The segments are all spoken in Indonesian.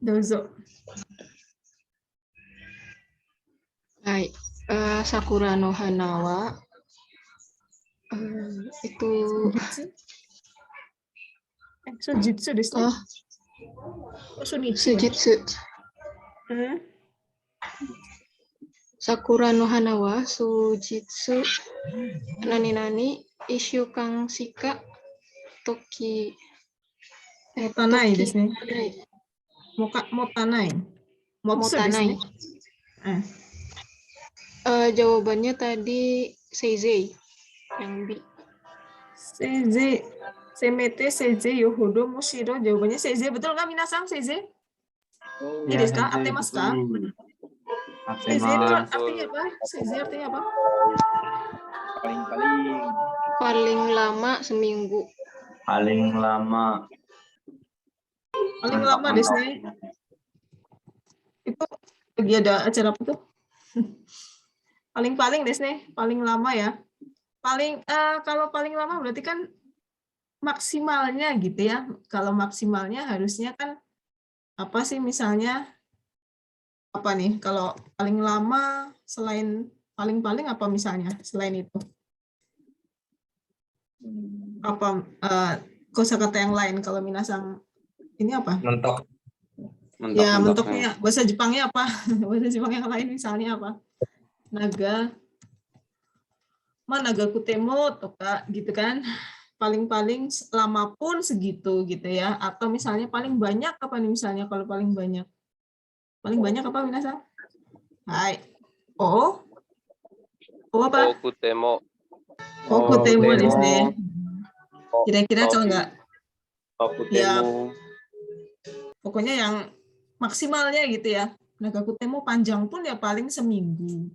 Dozo. Hai, Sakura no Hanawa itu Sujitsu desu. oh Sunichi. Sujitsu. Sakura no Hanawa Sujitsu Nani Ishyukan Shika Toki Motanai desu ne. Motanai. Motanai. Motsu desu ne. Jawabannya tadi Seizei yang B. Seizei. Semete seizei yohodo mushiro. Jawabannya seizei. Betul nggak minasan? Seizei? Ini desu ka? Atemasu ka? Seizei itu artinya apa? Seizei artinya apa? Paling lama seminggu. Paling lama. Paling lama desu ne. Itu lagi ada acara apa tuh? Paling desu ne. Paling lama ya. Kalau paling lama berarti kan maksimalnya gitu ya. Kalau maksimalnya harusnya kan apa sih misalnya apa nih? Kalau paling lama selain paling apa misalnya selain itu? Apa kosakata yang lain kalau minasang ini apa? Mentok. Ya, mentoknya bahasa Jepangnya apa? Bahasa Jepang yang lain misalnya apa? Naga kutemo toka gitu kan. Paling lama pun segitu gitu ya. Atau misalnya paling banyak apa nih misalnya kalau paling banyak? Paling banyak apa minasang? Hai. Oh apa? Okutemo. Kutemo desu ne. Kira-kira kalau nggak ya pokoknya yang maksimalnya gitu ya. Naga kutemo panjang pun ya paling seminggu.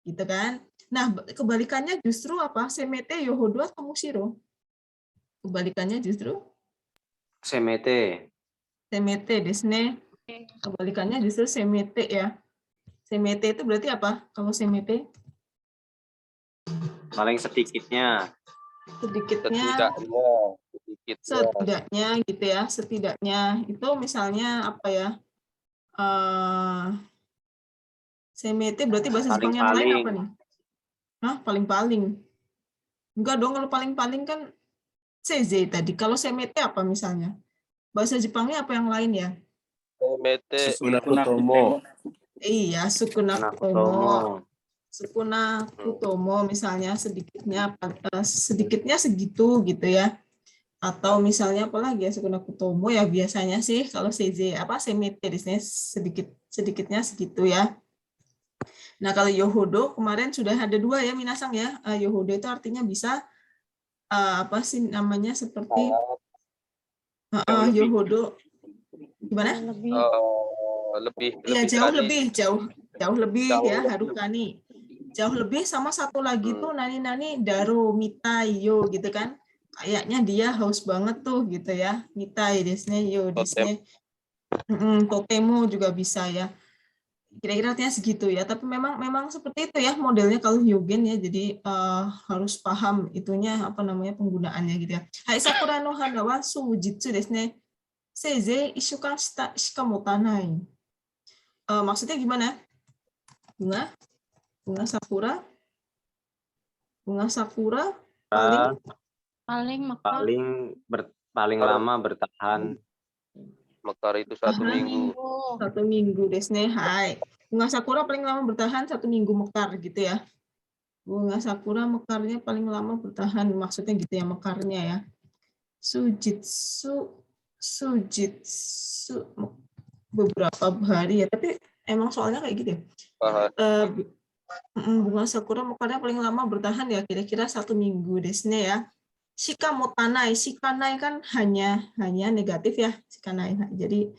Gitu kan. Nah, kebalikannya justru apa? Semete yohodo atau mushiro? Kebalikannya justru Semete desu ne. Kebalikannya justru semete ya. Semete itu berarti apa? Kalau semete? paling sedikitnya. Setidaknya gitu ya. Setidaknya itu misalnya apa ya? Semete berarti bahasa Jepang yang lain apa nih? Hah? Paling-paling. Enggak dong, kalau paling-paling kan seizei tadi. Kalau semete apa misalnya? Bahasa Jepangnya apa yang lain ya? Semete. Sukunakutomo. Iya, Sukuna kutomo misalnya sedikitnya segitu gitu ya. Atau misalnya apalagi ya Sukuna kutomo ya biasanya sih kalau seizei semete di sini sedikitnya segitu ya. Nah, kalau yohodo kemarin sudah ada dua ya minasang ya. Yohodo itu artinya bisa apa sih namanya seperti yohodo gimana? Lebih Iya, jauh lebih ya harukani. Jauh lebih sama satu lagi tuh nani daro mitai yo gitu kan. Kayaknya dia haus banget tuh gitu ya. Mitai desu ne yo desu ne. Totemo juga bisa ya. Kira-kira artinya segitu ya, tapi memang seperti itu ya modelnya kalau Hyogen ya, jadi harus paham itunya apa namanya penggunaannya gitu ya. Hai sakura no hana wa sujitsu desu ne. Seizei ishukan shika motanai. Maksudnya gimana? Bunga sakura paling lama bertahan. Mekar itu 1 minggu. 1 minggu desu ne. Hai. Bunga sakura paling lama bertahan 1 minggu mekar gitu ya. Bunga sakura mekarnya paling lama bertahan, maksudnya gitu ya mekarnya ya. Sujitsu beberapa hari ya, tapi emang soalnya kayak gitu ya. Bunga sakura mekarnya paling lama bertahan ya kira-kira 1 minggu desu ne ya. Shikamotanai kan hanya negatif ya shikanai. Jadi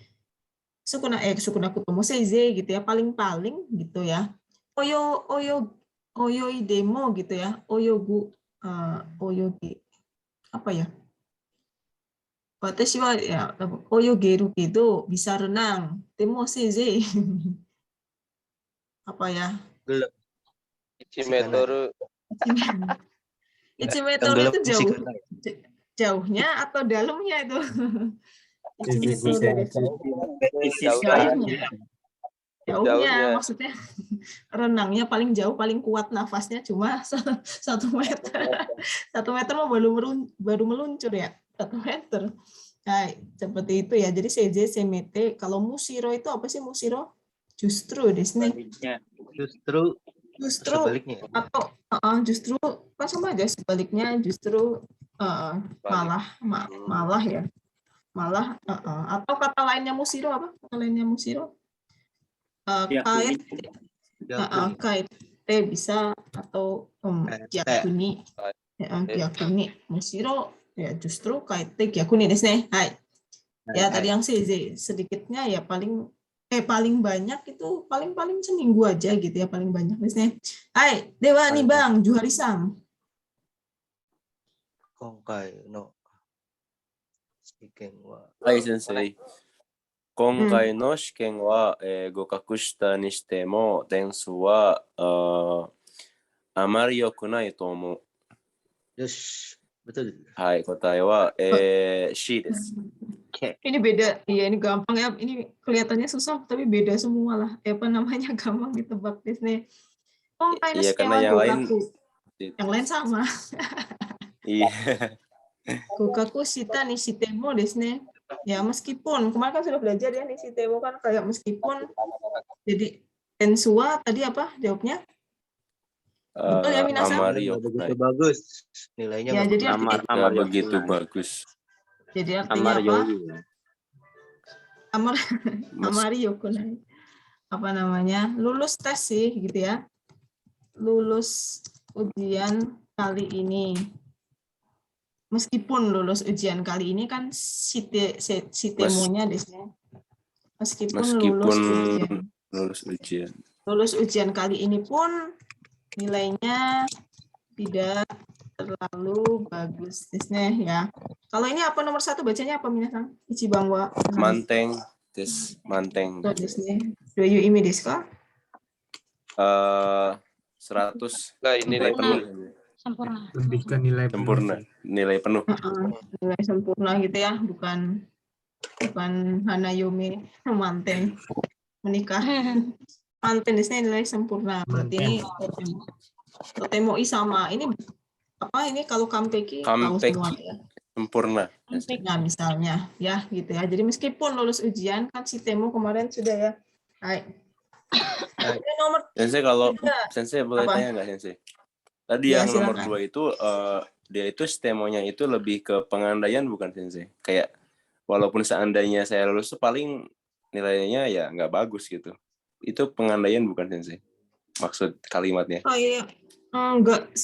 sukuna kutomo seizei gitu ya, paling-paling gitu ya. Oyoi demo gitu ya. Oyogi apa ya? Watashi wa ya oyogeru kedo bisa renang. Demo seizei. Apa ya? 1 meter. 1 meter itu jauhnya atau dalamnya itu? Ichibitoro desu. Jauhnya. Jauhnya maksudnya renangnya paling jauh, paling kuat nafasnya cuma 1 meter. 1 meter mah baru meluncur ya, 1 meter. Nah, seperti itu ya. Jadi seizei, semete. Kalau mushiro itu apa sih mushiro? Justru desu ne. Justru sebaliknya. Atau justru kan sama aja sebaliknya, justru malah ya. Malah atau kata lainnya mushiro apa? Kata lainnya mushiro? Kaite bisa atau gyakuni. Gyakuni. Mushiro ya justru kaite gyakuni desu ne. Hai. Ya tadi yang seizei sedikitnya ya paling banyak itu paling seminggu aja gitu ya, paling banyak desu ne. Hai, dewa nih Bang, Juhari-san. Konkai no shiken wa はい、先生。今回の試験は、合格したにしても、点数はあまり良くないと思う。 Yosh, betul. はい、答えは、C です。 Ini beda, iya ini gampang ya. Ini kelihatannya susah tapi beda semua lah. Apa namanya gampang ditebak Disney. Iya, karena yang lain yang lain sama. Iya. Gokaku shita ni shitemo Disney. Ya meskipun kemarin kan sudah belajar ya nih shitemo kan kayak meskipun. Jadi tensua tadi apa jawabnya? Betul ya Minasan? Amari Begitu bagus. Nilainya Ya, bagus. jadi artinya, begitu bagus. jadi artinya apa? Amar Amari yokunai. Apa namanya? Lulus tes sih gitu ya. Lulus ujian kali ini. Meskipun lulus ujian kali ini kan sitemonya desnya. Meskipun lulus ujian. Lulus ujian kali ini pun nilainya tidak terlalu bagus desnya ya. Kalau ini apa nomor 1 bacanya apa Minasan? Ichiban wa Manteng des, manteng. desnya. Do you imi desu ka? 100 Nah, ini nilai penuh. Sempurna. Lebih ke nilai Sempurna, nilai penuh. Nilai sempurna gitu ya, bukan Hanayomi manten menikah. Manten di sini nilai sempurna. Berarti ini totemoi sama. Ini apa ini kalau kampeki tahu semua ya. Sempurna. Nah, misalnya ya gitu ya. Jadi meskipun lulus ujian kan si Temo kemarin sudah ya. Hai. Ini nomor Sensei kalau 3. Sensei boleh Apa? tanya nggak Sensei? Tadi Ya, yang nomor silakan. 2 itu dia itu sistemonya itu lebih ke pengandaian bukan Sensei? Kayak walaupun seandainya saya lulus tuh paling nilainya ya nggak bagus gitu. Itu pengandaian bukan Sensei? Maksud kalimatnya. Oh iya. Enggak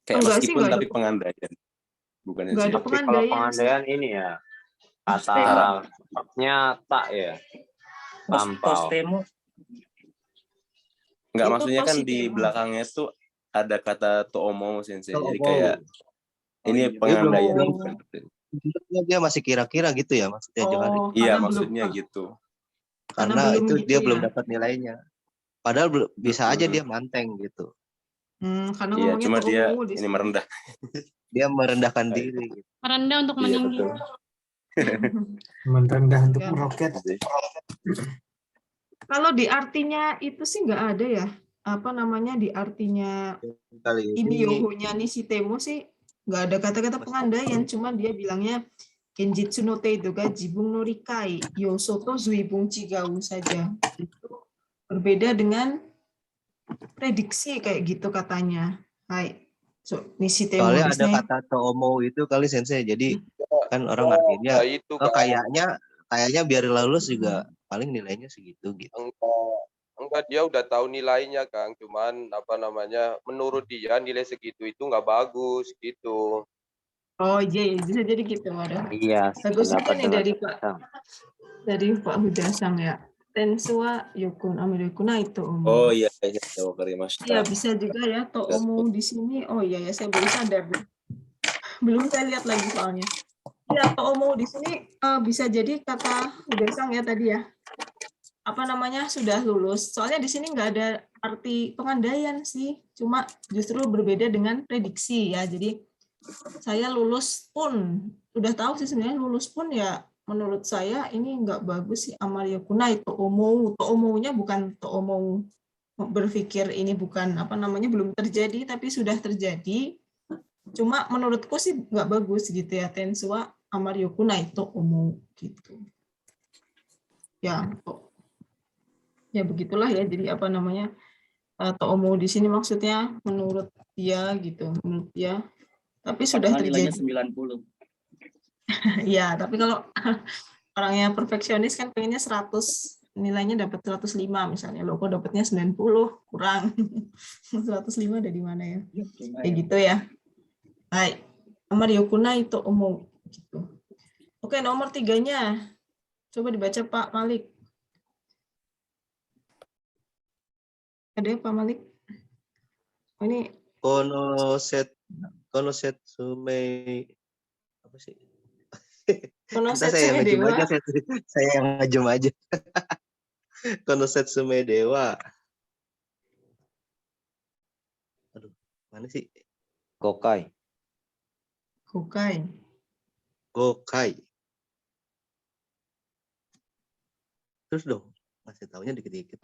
Kayak enggak meskipun sih, tapi pengandaian. Bukan enggak Sensei. ada Tapi kalau pengandaian. pengandaian ini ya kata-nya tak ya. Tampal. Enggak, Itu maksudnya kan di positemo. belakangnya tuh ada kata toomo Sensei. Jadi Toomo. kayak ini pengandaian. Dia masih kira-kira gitu ya maksudnya Johari. Iya, karena maksudnya belum, gitu. Karena belum itu gitu dia ya. belum dapat nilainya. Padahal bisa aja dia manteng gitu. Karena Iya, ngomongnya cuma dia toomo di ini sini. merendah. Dia merendahkan diri gitu. Merendah untuk Iya, meninggi. betul. merendah untuk Ya. meroket. Kalau di artinya itu sih nggak ada ya. Apa namanya di artinya Kali ini ini yohonya nih si Temo sih nggak ada kata-kata pengandaian. Cuma dia bilangnya Genjitsu no te itu ga jibun no rikai yoso to zuibun chigau saja. Itu berbeda dengan prediksi kayak gitu katanya. Hai. So, ini si Temo soalnya ada desu ne. kata toomo itu kali Sensei. Jadi kan orang artinya Nah, itu oh, kan. kayaknya biar lulus juga paling nilainya segitu gitu. Enggak, dia udah tahu nilainya Kang, cuman apa namanya menurut dia nilai segitu itu nggak bagus gitu. Oh iya, bisa jadi gitu. Waduh. Iya, Bagus juga pendapat nih dengan dari Pak Hudasang ya. Tensua yokun amirikuna itu Oh iya, saya warimashita. Iya bisa juga ya Toomo di sini. Oh iya ya saya baru sadar. Belum saya lihat lagi soalnya. Ya Toomo di sini bisa jadi kata Hudasang ya tadi ya. Apa namanya sudah lulus. Soalnya di sini nggak ada arti pengandaian sih. Cuma justru berbeda dengan prediksi ya. Jadi saya lulus pun udah tahu sih sebenarnya lulus pun ya menurut saya ini nggak bagus sih Amaryokuna itu omounya bukan omou berpikir ini bukan apa namanya belum terjadi tapi sudah terjadi. Cuma menurutku sih nggak bagus gitu ya tensua Amaryokuna itu omou gitu. Ya begitulah ya jadi apa namanya atau omou di sini maksudnya menurut dia gitu menurut dia tapi sudah Padahal terjadi. nilainya 90. Ya, tapi kalau orangnya perfeksionis kan pengennya 100, nilainya dapat 105 misalnya. Lo kok dapatnya 90, kurang. 105 ada di mana ya? Kayak gitu ya. Baik. Amaryokuna itu omou gitu. Oke, nomor 3-nya. Coba dibaca Pak Malik. Ada ya Pak Malik? Oh, ini Konosetsume apa sih? Konosetsume Saya yang ngejem Dewa. aja, saya yang ngejem aja. Konosetsume Dewa. Aduh, mana sih? Gokai. Gokai. Gokai. Terus dong, masih taunya dikit-dikit.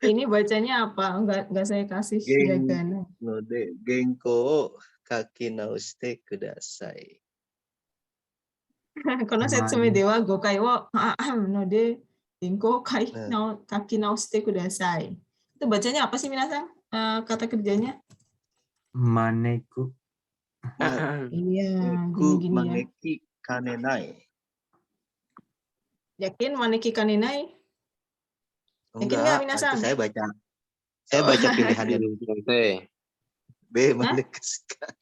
Ini bacanya apa? Enggak saya kasih hiragana. Node Genko kaki naoshite kudasai. Konosetsume Dewa Gokai wo node Genko kai Nah. kaki naoshite kudasai. Itu bacanya apa sih minasan? Kata kerjanya? Maneku. Iya, Ku gini-gini ya. maneki kanenai. Yakin maneki kanenai? Yakin nggak, Enggak, minasan? nanti saya baca pilihannya dulu. Sensei. B maneki.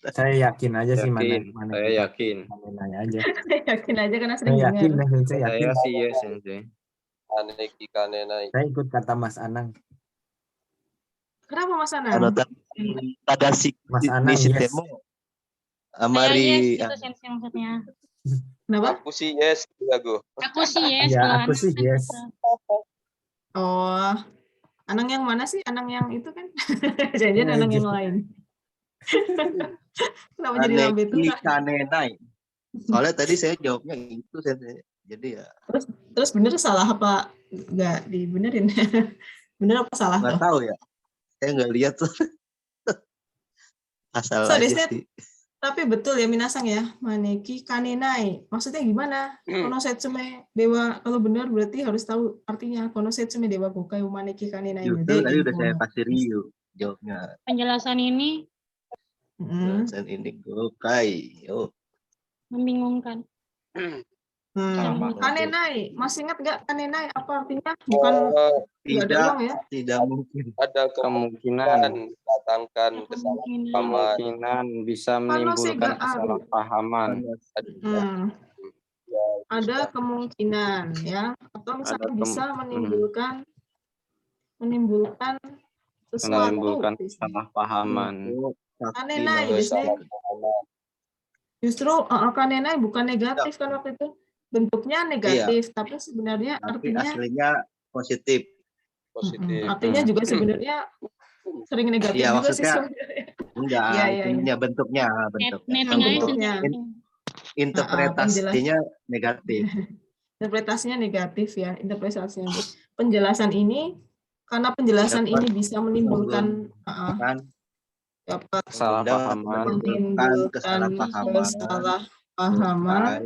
Saya yakin aja sih Yakin. Saya yakin. Nanya aja. Yakin aja karena sering Saya yakin dengar. deh, saya yakin. Saya sih ya Sensei. Aneki kanenai. Saya ikut kata Mas Anang. Kenapa Mas Anang? Kalau tadashi Mas Anang, nishitemo amari Saya yes, itu sensei maksudnya. Kenapa? Aku sih yes, ya gue. Aku sih yes. Ya, kalau aku anak sih kan yes. gitu. Oh, Anang yang mana sih? Anang yang itu kan? Jangan Anang yang lain. Kenapa jadi lambe aneki turah? kanenai. Soalnya tadi saya jawabnya itu, jadi ya Terus bener salah apa nggak dibenerin? Bener apa salah nggak tuh? tahu ya. Saya nggak lihat tuh. Asal So, aja Desnet, sih. tapi betul ya Minasang ya, maneki kanenai. Maksudnya gimana? Konosetsume dewa, kalau benar berarti harus tahu artinya. Konosetsume dewa gokai maneki kanenai. Justru tadi udah saya kasih Ryu jawabnya. Penjelasan ini Jelasan ini gokai. Yuk. membingungkan. Kanenai, masih ingat nggak kanenai apa artinya? Bukan nggak ada uang ya? Tidak mungkin. Ada kemungkinan datangkan kesalahpahaman. Kemungkinan bisa menimbulkan Sega kesalahpahaman. Ada kemungkinan ya, atau misalnya bisa menimbulkan sesuatu. Menimbulkan kesalahpahaman. Kanenai biasanya justru kanenai bukan negatif kan waktu itu, bentuknya negatif tapi sebenarnya Tapi artinya aslinya positif. Positif. artinya juga sebenarnya sering negatif Iya, juga sih maksudnya sebenarnya. Enggak, Iya, itunya bentuknya. Netting aja Bentuknya. sensei. Interpretasinya negatif. Interpretasinya negatif ya, interpretasinya. Penjelasan ini karena penjelasan ini bisa menimbulkan Kan dapat Kesalahpahaman. menimbulkan kesalahpahaman,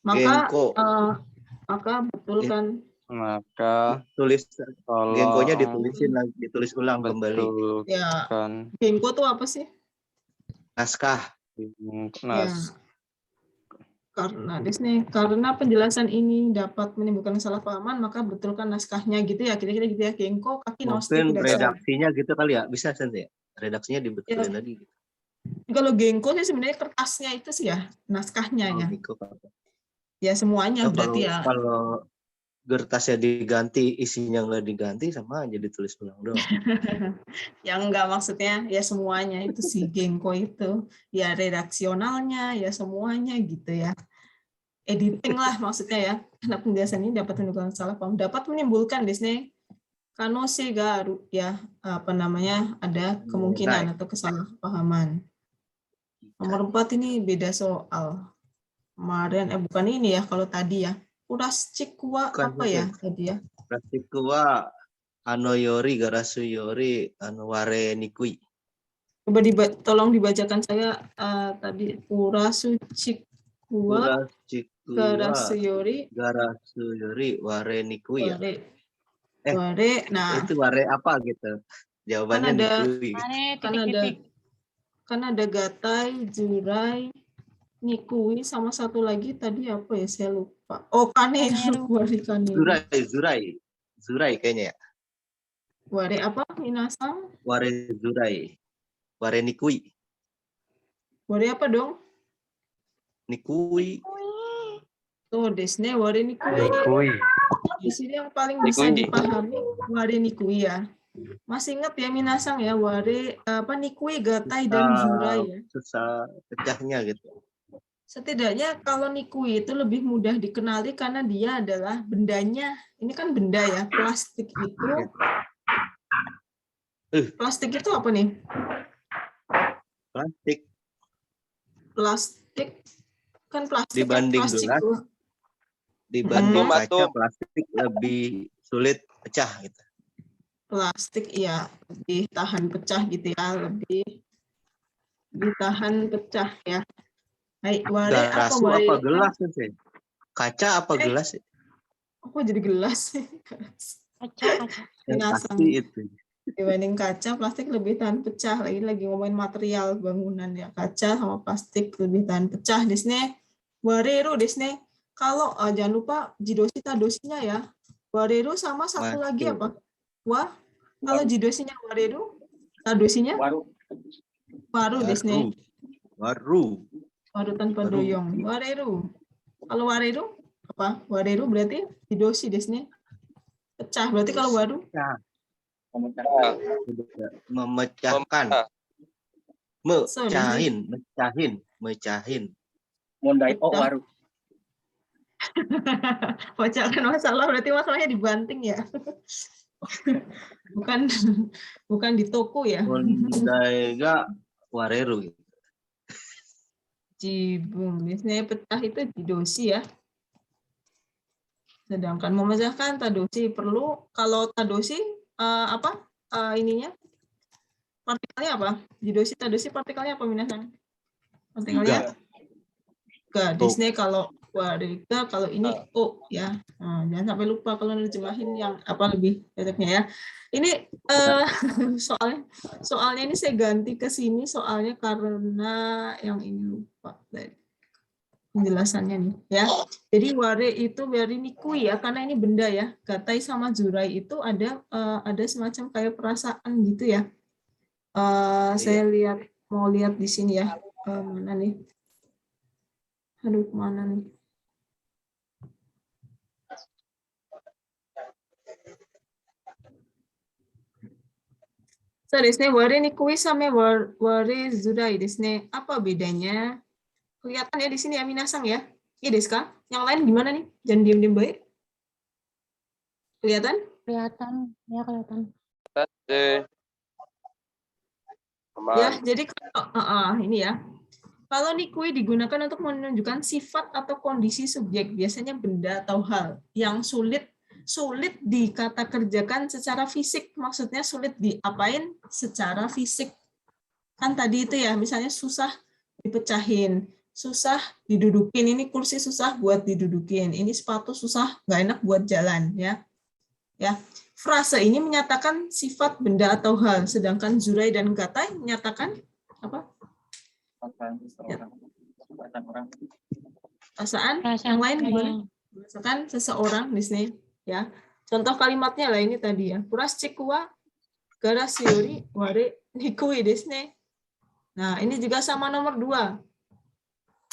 maka Genko. maka betul kan Maka Tulis tolong Genko-nya ditulis ulang kembali. ya betulkan Genko tuh apa sih? Naskah. Ya. Karena penjelasan ini dapat menimbulkan kesalahpahaman, maka betulkan naskahnya gitu ya, kira-kira gitu ya. Genko kaki Mungkin naoshite redaksinya gitu kali ya, bisa Sensei. Redaksinya dibetulin Ya. lagi. Kalau Genko sih sebenarnya kertasnya itu sih ya, naskahnya ya. Genko. Ya semuanya berarti ya. Kalau kertasnya diganti, isinya nggak diganti, sama aja ditulis ulang doang. Yang enggak maksudnya ya semuanya itu si Genko itu. Ya redaksionalnya, ya semuanya gitu ya. Editing lah maksudnya ya. Karena penjelasan ini dapat menimbulkan salah paham. Dapat menimbulkan Disney. kanose ga aru ya, apa namanya, ada kemungkinan atau kesalahpahaman. Nomor 4 ini beda soal. Kemarin bukan ini ya kalau tadi ya. Plastik wa Bukan, apa ya tadi ya? Plastik wa anoyori garasuyori ware nikui. Coba tolong dibacakan saya tadi Purasuchik wa Plastik wa garasuyori garasuyori ware nikui ya. ware. Nah, Itu ware apa gitu? Jawabannya ada nikui. Are kan titik-titik. ada gatai, jurai, nikui, sama satu lagi tadi apa ya, saya lupa. Oh, kaneru. Ware kaneru. Zurai kayaknya ya. Ware apa, minasang? Ware zurai. Ware nikui. Ware apa dong? Nikui. Tuh, desne ware nikui. Nikui. Di sini yang paling bisa Nikui. dipahami ware nikui ya. Masih ingat ya minasang ya, ware apa, nikui, gatai, dan jurai ya. Susah pecahnya gitu. Setidaknya kalau nikui itu lebih mudah dikenali karena dia adalah bendanya. Ini kan benda ya, plastik itu. Plastik itu apa nih? Plastik Plastik kan plastik. Dibanding plastik gelas, tuh. dibanding Tomato. kaca, plastik lebih sulit pecah gitu. Plastik ya lebih tahan pecah gitu ya, lebih tahan pecah ya. Baik, ware apa Garasu ware? apa gelas sih? Kaca apa gelas? Kok jadi gelas? Kaca. Yang Minasang. pasti itu. Dibanding kaca, plastik lebih tahan pecah. Lagi ngomongin material bangunan ya, kaca sama plastik lebih tahan pecah. Desne wareru desne. Kalau jangan lupa jidoshi tadoshinya ya. Wareru sama satu lagi Masuk. apa? Wah, kalau jidoshinya wareru, tadoshinya waru desne. Waru. Waru tanpa Waru. doyong. Wareru. Kalau wareru apa? Wareru berarti jidoshi desne. Pecah. Berarti kalau waru Memecahkan. Memecah. Mecahin. Mondai waru. Pecahkan masalah, berarti masalahnya dibanting ya. bukan di toko ya. Mondaiga wareru. Jibung, biasanya pecah itu jidoshi ya. Sedangkan memecahkan tadoshi perlu. Kalau tadoshi ininya partikelnya apa? Jidoshi tadoshi partikelnya apa minasan? Partikelnya ga. Disney kalau warga, kalau ini O ya. Nah, jangan sampai lupa kalau nerjemahin yang apa lebih cocoknya ya. Ini soalnya ini saya ganti ke sini soalnya karena yang ini lupa tadi penjelasannya nih ya. Jadi ware itu ware nikui ya, karena ini benda ya. Gatai sama jurai itu ada semacam kayak perasaan gitu ya. Saya mau lihat di sini ya. Mana nih? Aduh, mana nih? So, desne ware nikui sama ware zurai desne. Apa bedanya? Kelihatan ya di sini ya minasang ya. Iya deska. Yang lain gimana nih? Jangan diam-diam baik. Kelihatan? Kelihatan. Ya, kelihatan. Ya, jadi ini ya. Kalau nikui digunakan untuk menunjukkan sifat atau kondisi subjek, biasanya benda atau hal yang sulit dikata kerjakan secara fisik. Maksudnya sulit diapain secara fisik. Kan tadi itu ya, misalnya susah dipecahin, susah didudukin. Ini kursi susah buat didudukin. Ini sepatu susah, nggak enak buat jalan ya. Ya, frase ini menyatakan sifat benda atau hal, sedangkan zurai dan gatai menyatakan apa? Perasaan. Yang lain gimana? Misalkan seseorang di sini ya. Contoh kalimatnya lah ini tadi ya. Plastik wa garasuyori ware nikui desu. Nah, ini juga sama nomor 2.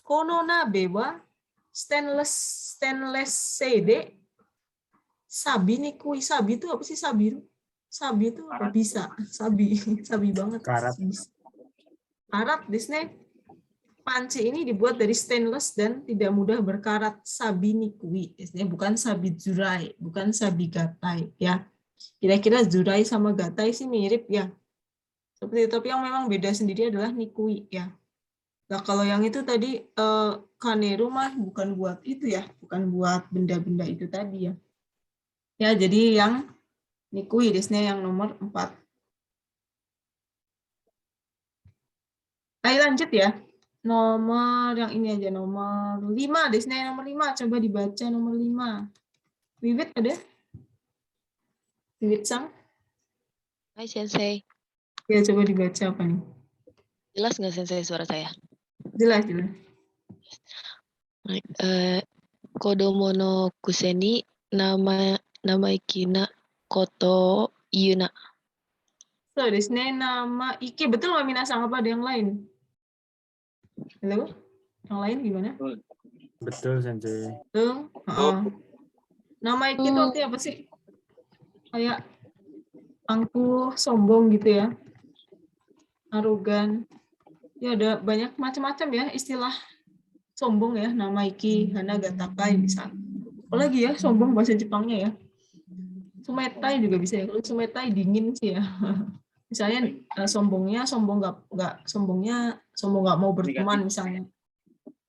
Kono nabe wa stainless seide sabi nikui. Sabi itu apa sih sabi? Sabi itu apa? Bisa. Sabi banget. Karat desu. Panci ini dibuat dari stainless dan tidak mudah berkarat. Sabi nikui, bukan sabi jurai, bukan sabi gatai ya. Kira-kira Zurai sama Gatai sih mirip ya. Seperti itu, tapi yang memang beda sendiri adalah Nikui ya. Nah, kalau yang itu tadi Kaneru mah bukan buat itu ya, bukan buat benda-benda itu tadi ya. Ya, jadi yang Nikui desne yang nomor 4. Ayo lanjut ya. Nomor yang ini aja, nomor 5 desne nomor 5. Coba dibaca nomor 5. Wiwit ada? Wiwit Sang? Hai Sensei, Ya, coba dibaca apa nih? jelas nggak Sensei suara saya? Jelas, jelas. Kodomo no kuseni nama ikina koto yuna. So, desne nama Ike. Betul nggak Minasang? Apa ada yang lain? Halo? Yang lain gimana? Betul, Sensei. Betul? Nama Ike itu artinya apa sih? Kayak angkuh, sombong gitu ya. Arogan. Ya ada banyak macam-macam ya istilah sombong ya. Nama Iki, Hana, Gatakai bisa. Apalagi ya sombong bahasa Jepangnya ya. Sumetai juga bisa ya. Kalau sumetai dingin sih ya. Misalnya sombongnya sombong nggak mau berteman misalnya.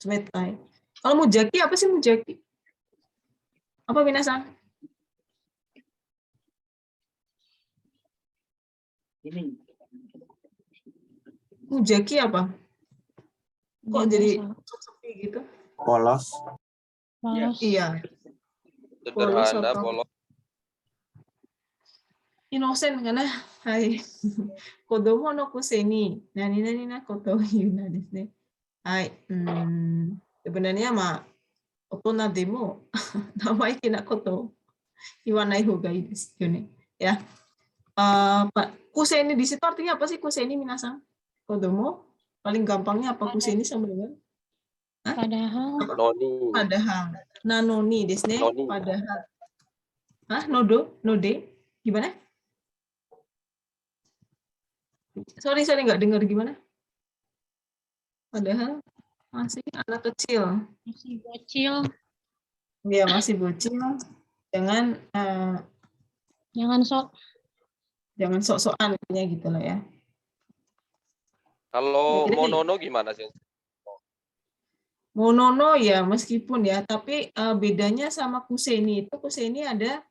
Sumetai. Kalau mujaki apa sih mujaki? Apa Minasang? Ini Mujaki apa? Kok jadi sepi gitu? Polos. Polos. Iya. Sederhana, atau polos. Inosen karena hai kodomo no kuseni nani na koto yuna desu ne. Hai. Sebenarnya mah otona demo nama ikina koto iwanai hoga ii desu yo ne. Ya. Pak kuseni di situ artinya apa sih kuseni Minasang? Kodomo paling gampangnya apa kuseni sama dengan? Padahal Noni. Padahal. Nanoni desu ne. Noni. Padahal. Nodo? Node? Gimana? Sorry nggak dengar gimana? Padahal masih anak kecil. masih bocil. Ya masih bocil. Jangan Jangan sok-sokan intinya gitu lah ya. Kalau Kira-kira monono gimana sih? Monono ya meskipun ya, tapi bedanya sama kuseni itu kuseni ada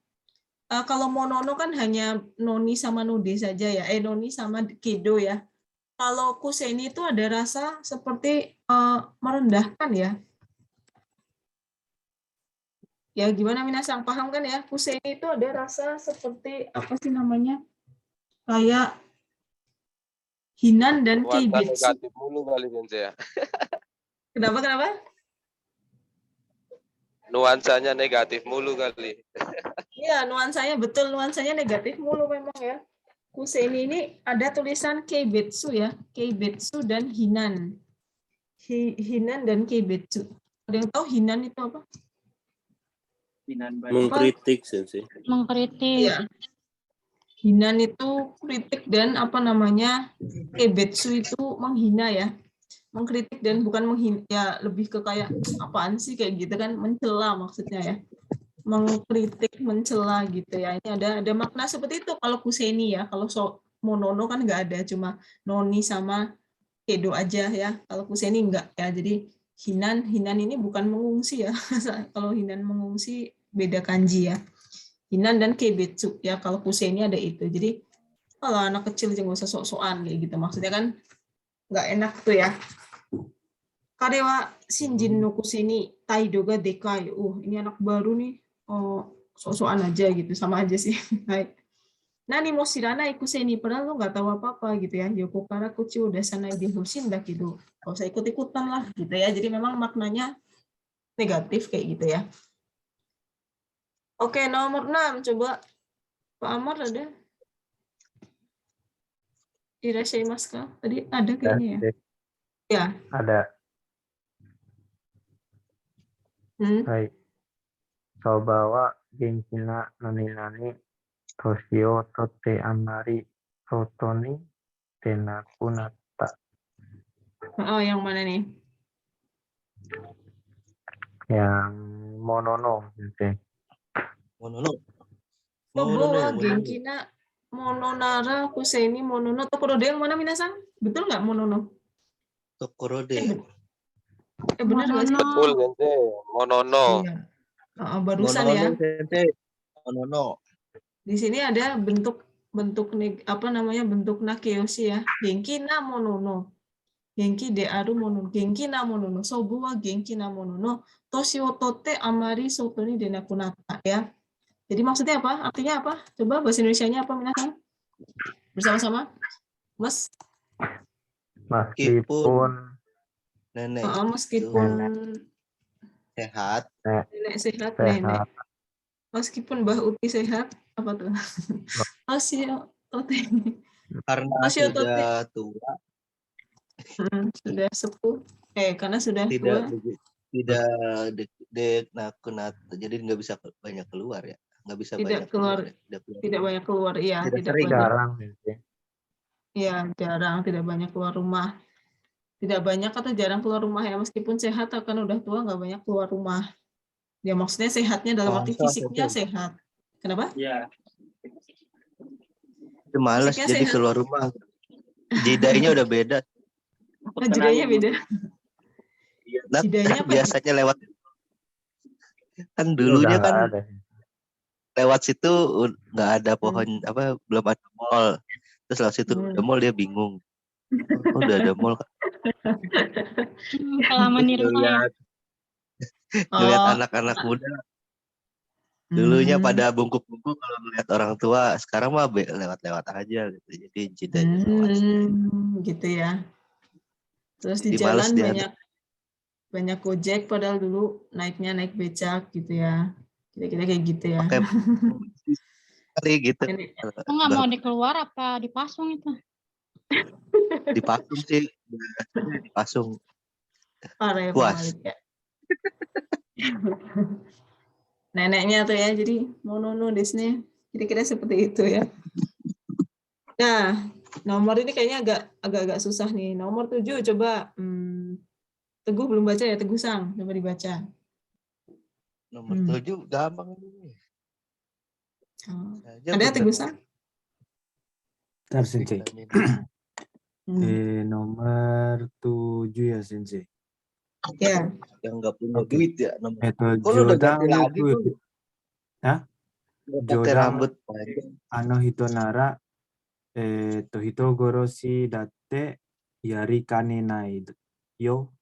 kalau monono kan hanya noni sama node saja ya. Noni sama kedo ya. Kalau kuseni itu ada rasa seperti merendahkan ya. Ya gimana Minasang paham kan ya? Kuseni itu ada rasa seperti apa sih namanya? Kayak hinan dan Nuansa keibetsu. negatif mulu kali Sensei ya. Kenapa? Nuansanya negatif mulu kali. Iya, nuansanya negatif mulu memang ya. Kuseni ini ada tulisan keibetsu ya, keibetsu dan hinan. Hinan dan keibetsu. Ada yang tahu hinan itu apa? Mengkritik, Sensei. mengkritik. Iya. Hinan itu kritik dan apa namanya? Keibetsu itu menghina ya. Mengkritik dan bukan menghina ya, lebih ke kayak apaan sih kayak gitu kan, mencela maksudnya ya. Mengkritik, mencela gitu ya. Ini ada makna seperti itu kalau kuseni ya. Kalau monono kan nggak ada, cuma noni sama kedo aja ya. Kalau kuseni nggak ya. Jadi hinan ini bukan mengungsi ya. Kalau hinan mengungsi beda kanji ya. Hinan dan keibetsu ya. Kalau kuseni ada itu. Jadi kalau anak kecil jangan usah sok-sokan kayak gitu. Maksudnya kan nggak enak tuh ya. Karewa shinjin no kuseni taido ga dekai. Ini anak baru nih. Sok-sokan aja gitu, sama aja sih. Nani mo shiranai kuseni, padahal lo nggak tahu apa-apa gitu ya. Yoko kara kuchi udah sanai di hushin dah gitu. Gak usah ikut-ikutan lah gitu ya. Jadi memang maknanya negatif kayak gitu ya. Oke, nomor 6 coba Pak Amar ada? Irashimasu ka? Tadi ada kayaknya ya. Ya. Ada. Baik. Sobawa genkina nani toshio totte amari sotoni tenakunata. Yang mana nih? Yang monono. Monono. Sobo wa Monono. genki na mononara kuseni monono tokorode yang mana minasan? Betul nggak monono? Tokorode. Benar nggak sih? Betul Sensei. Monono. Iya. Barusan ya. Monono Sensei. Monono. Di sini ada bentuk bentuk nakeyoshi ya. Genki na monono. Genki de aru monono. Genki na monono. Sobo wa genki na monono. Toshi o totte amari soto ni denaku natta ya. Jadi maksudnya apa? Artinya apa? Coba bahasa Indonesianya apa minasan? Bersama-sama. Mas. Meskipun Nenek Meskipun sehat. nenek sehat, nenek. Meskipun Mbah Uti sehat, apa tuh? Toshio totte. Karena Toshio sudah tua. Sudah sepuh. Karena sudah Tidak tua. Tidak nakunata. Jadi nggak bisa banyak keluar ya. Nggak bisa Tidak banyak keluar. keluar. Tidak banyak keluar, iya. Tidak Tidak sering. banyak. jarang. Iya, jarang. Tidak banyak keluar rumah. Tidak banyak atau jarang keluar rumah ya. Meskipun sehat, akan udah tua nggak banyak keluar rumah. Ya maksudnya sehatnya dalam arti fisiknya sehat. Kenapa? Iya. Males Fisiknya jadi sehat. keluar rumah. Jidainya udah beda. Jedanya beda. Nah, Jidainya apa? biasanya lewat kan dulunya Udah kan nggak ada. lewat situ nggak ada pohon belum ada mall. Terus lewat situ ada mall dia bingung. Oh, udah ada mall. Kelamaan di rumah ya. Ngeliat anak-anak muda dulunya pada bungkuk-bungkuk kalau ngeliat orang tua, sekarang mah lewat-lewat aja gitu. Jadi jidanya lewat. Gitu ya. Terus di Jadi males jalan banyak gojek, padahal dulu naiknya naik becak gitu ya. Kira-kira kayak gitu ya. Pakai kali gitu. Itu nggak mau dikeluar apa dipasung itu? Dipasung sih, biasanya dipasung. Parah ya, Puas. Malik ya. Neneknya tuh ya, jadi monono desne. Kira-kira seperti itu ya. Nah, nomor ini kayaknya agak-agak susah nih. Nomor 7 coba. Teguh belum baca ya, Teguh Sang. Coba dibaca. Nomor 7 gampang ini. Ada Teguh Sang? Bentar, Sensei. Nomor 7 ya, Sensei. Ya. Yang nggak punya duit ya. Jodang lagi tuh. Hah? Jodang rambut. Hitonara hito goroshi datte yari kanenai yo.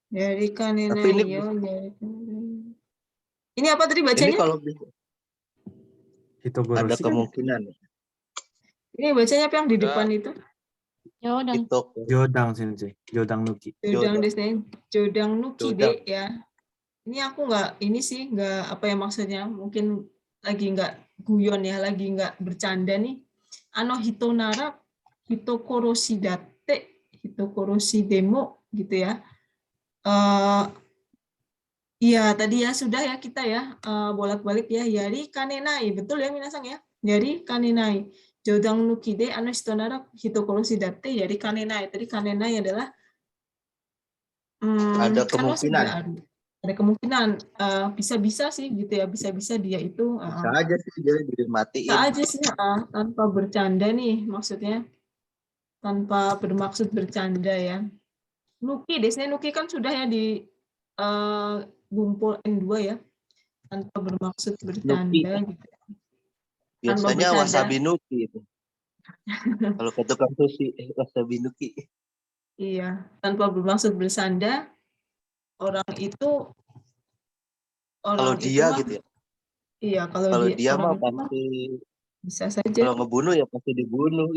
Yari kanenai yo. Ini apa tadi bacanya? Ini kalau Hitogoroshi ada kemungkinan. Ini bacanya apa yang di depan itu? Jodang Sensei. Jodang nuki. Jodang nuki deh ya. Ini aku nggak apa ya maksudnya, mungkin lagi nggak guyon ya, lagi nggak bercanda nih. Hitonara hitokoroshi datte hitokoroshi demo gitu ya. Iya tadi ya sudah ya kita ya bolak-balik ya. Yari kanenai, betul ya minasang ya. Yari kanenai. Jodang nuki de hitonara hitokoroshi datte yari kanenai. Tadi kanenai adalah ada kemungkinan. Ada kemungkinan bisa-bisa sih gitu ya, bisa-bisa dia itu bisa aja sih dia dimatiin. Bisa aja sih tanpa bercanda nih maksudnya, tanpa bermaksud bercanda ya. Nuki desnya nuki kan sudah ya di gumpul N2 ya, tanpa bermaksud bercanda gitu. Biasanya wasabi nuki itu. Kalau ke tukang sushi wasabi nuki. Iya, tanpa bermaksud bersanda. Orang itu dia mah, gitu ya. Iya, kalau dia mah pasti bisa saja. Kalau ngebunuh ya pasti dibunuh.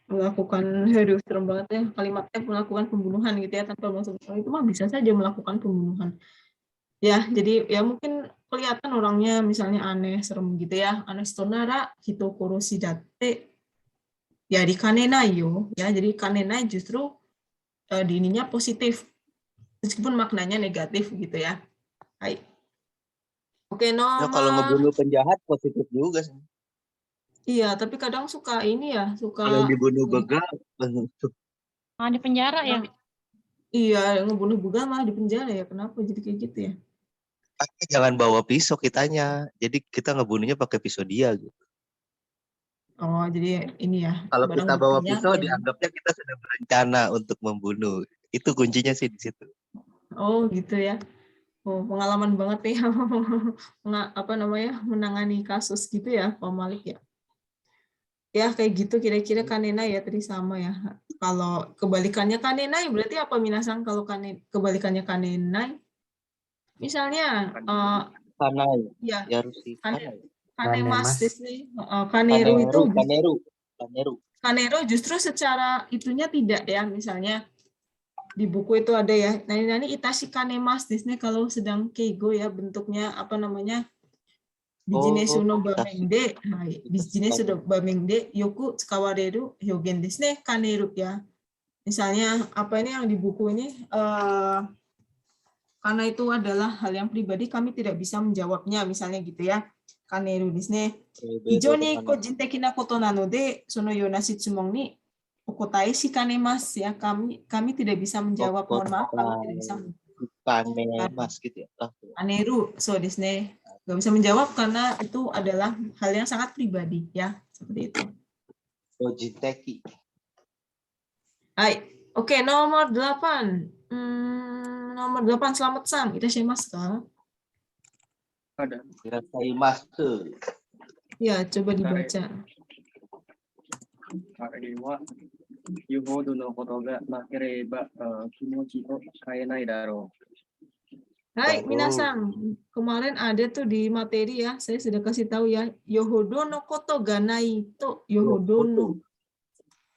Melakukan aduh serem banget ya kalimatnya, melakukan pembunuhan gitu ya tanpa maksud itu mah bisa saja melakukan pembunuhan. Ya, jadi ya mungkin kelihatan orangnya misalnya aneh, serem gitu ya. Hitonara hitokoroshi datte yari kanenai yo ya. Jadi kanenai justru di ininya positif. Meskipun maknanya negatif gitu ya. Hai. Oke, nomor. Nah, kalau ngebunuh penjahat positif juga sih. Iya, tapi kadang suka ini ya, suka. Kalau dibunuh begal, di penjara ya? Iya, ngebunuh begal malah di penjara ya. Kenapa jadi kayak gitu ya? Jangan bawa pisau kitanya. Jadi kita ngebunuhnya pakai pisau dia gitu. Oh, jadi ini ya. Kalau barang kita bawa buktinya pisau kayak- dianggapnya kita sudah berencana untuk membunuh. Itu kuncinya sih di situ. Oh, gitu ya. Oh, pengalaman banget nih apa namanya menangani kasus gitu ya, Pak Malik ya. Ya kayak gitu kira-kira kanena ya tadi sama ya. Kalau kebalikannya kanenai berarti apa Minasang kalau kebalikannya kanenai? Misalnya Kanai. ya Ya harus sih. kanemas Disney, kaneru itu Kaneru. kanero justru secara itunya tidak ya, misalnya di buku itu ada ya, nani itashi kanemas Disney kalau sedang keigo ya bentuknya apa namanya Bijinesu no bamengde, bijinesu no bamengde yoku tsukawareru hyogen desu ne, kaneru ya. Misalnya apa ini yang di buku ini karena itu adalah hal yang pribadi kami tidak bisa menjawabnya misalnya gitu ya. Kaneru desu ne. Hijoni kojintekki na koto nanode sono yona shitsumon ni okotae shikanemasu ya. Kami tidak bisa menjawab, mohon maaf kami tidak bisa. Kanemas gitu ya. Kaneru so desu ne. Nggak bisa menjawab karena itu adalah hal yang sangat pribadi ya, seperti itu. Kojiteki. Hai, oke, nomor 8. Nomor 8 selamat sang. Irashimasu ka? Ada. Irashimasu. Ya, coba dibaca. あれは、よほどのことがなければ、気持ちを変えないだろう。 Hai, Minasang. Kemarin ada tuh di materi ya, saya sudah kasih tahu ya. Yohodo no koto ga nai to yohodo no.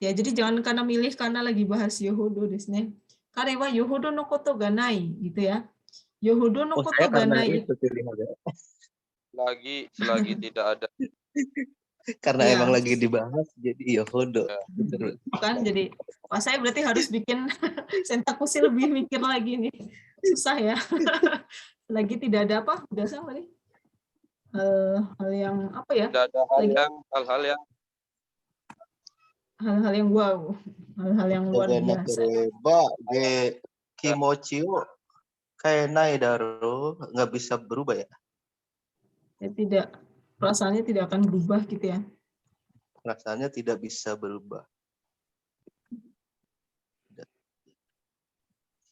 Ya, jadi jangan karena milih karena lagi bahas yohodo desu ne. Karewa yohodo no koto ga nai gitu ya. Yohodo no koto ga nai. Selagi tidak ada. Karena Ya. emang lagi dibahas jadi yohodo. Kan jadi wah saya berarti harus bikin sentakusi lebih mikir lagi nih. Susah ya. Lagi tidak ada apa? Udah sama nih. Hal yang apa ya? Tidak ada Hal-hal yang wow. Hal-hal yang luar biasa. Ge kimochi wo kaenai daro, nggak bisa berubah ya. Ya, tidak, perasaannya tidak akan berubah gitu ya. Perasaannya tidak bisa berubah.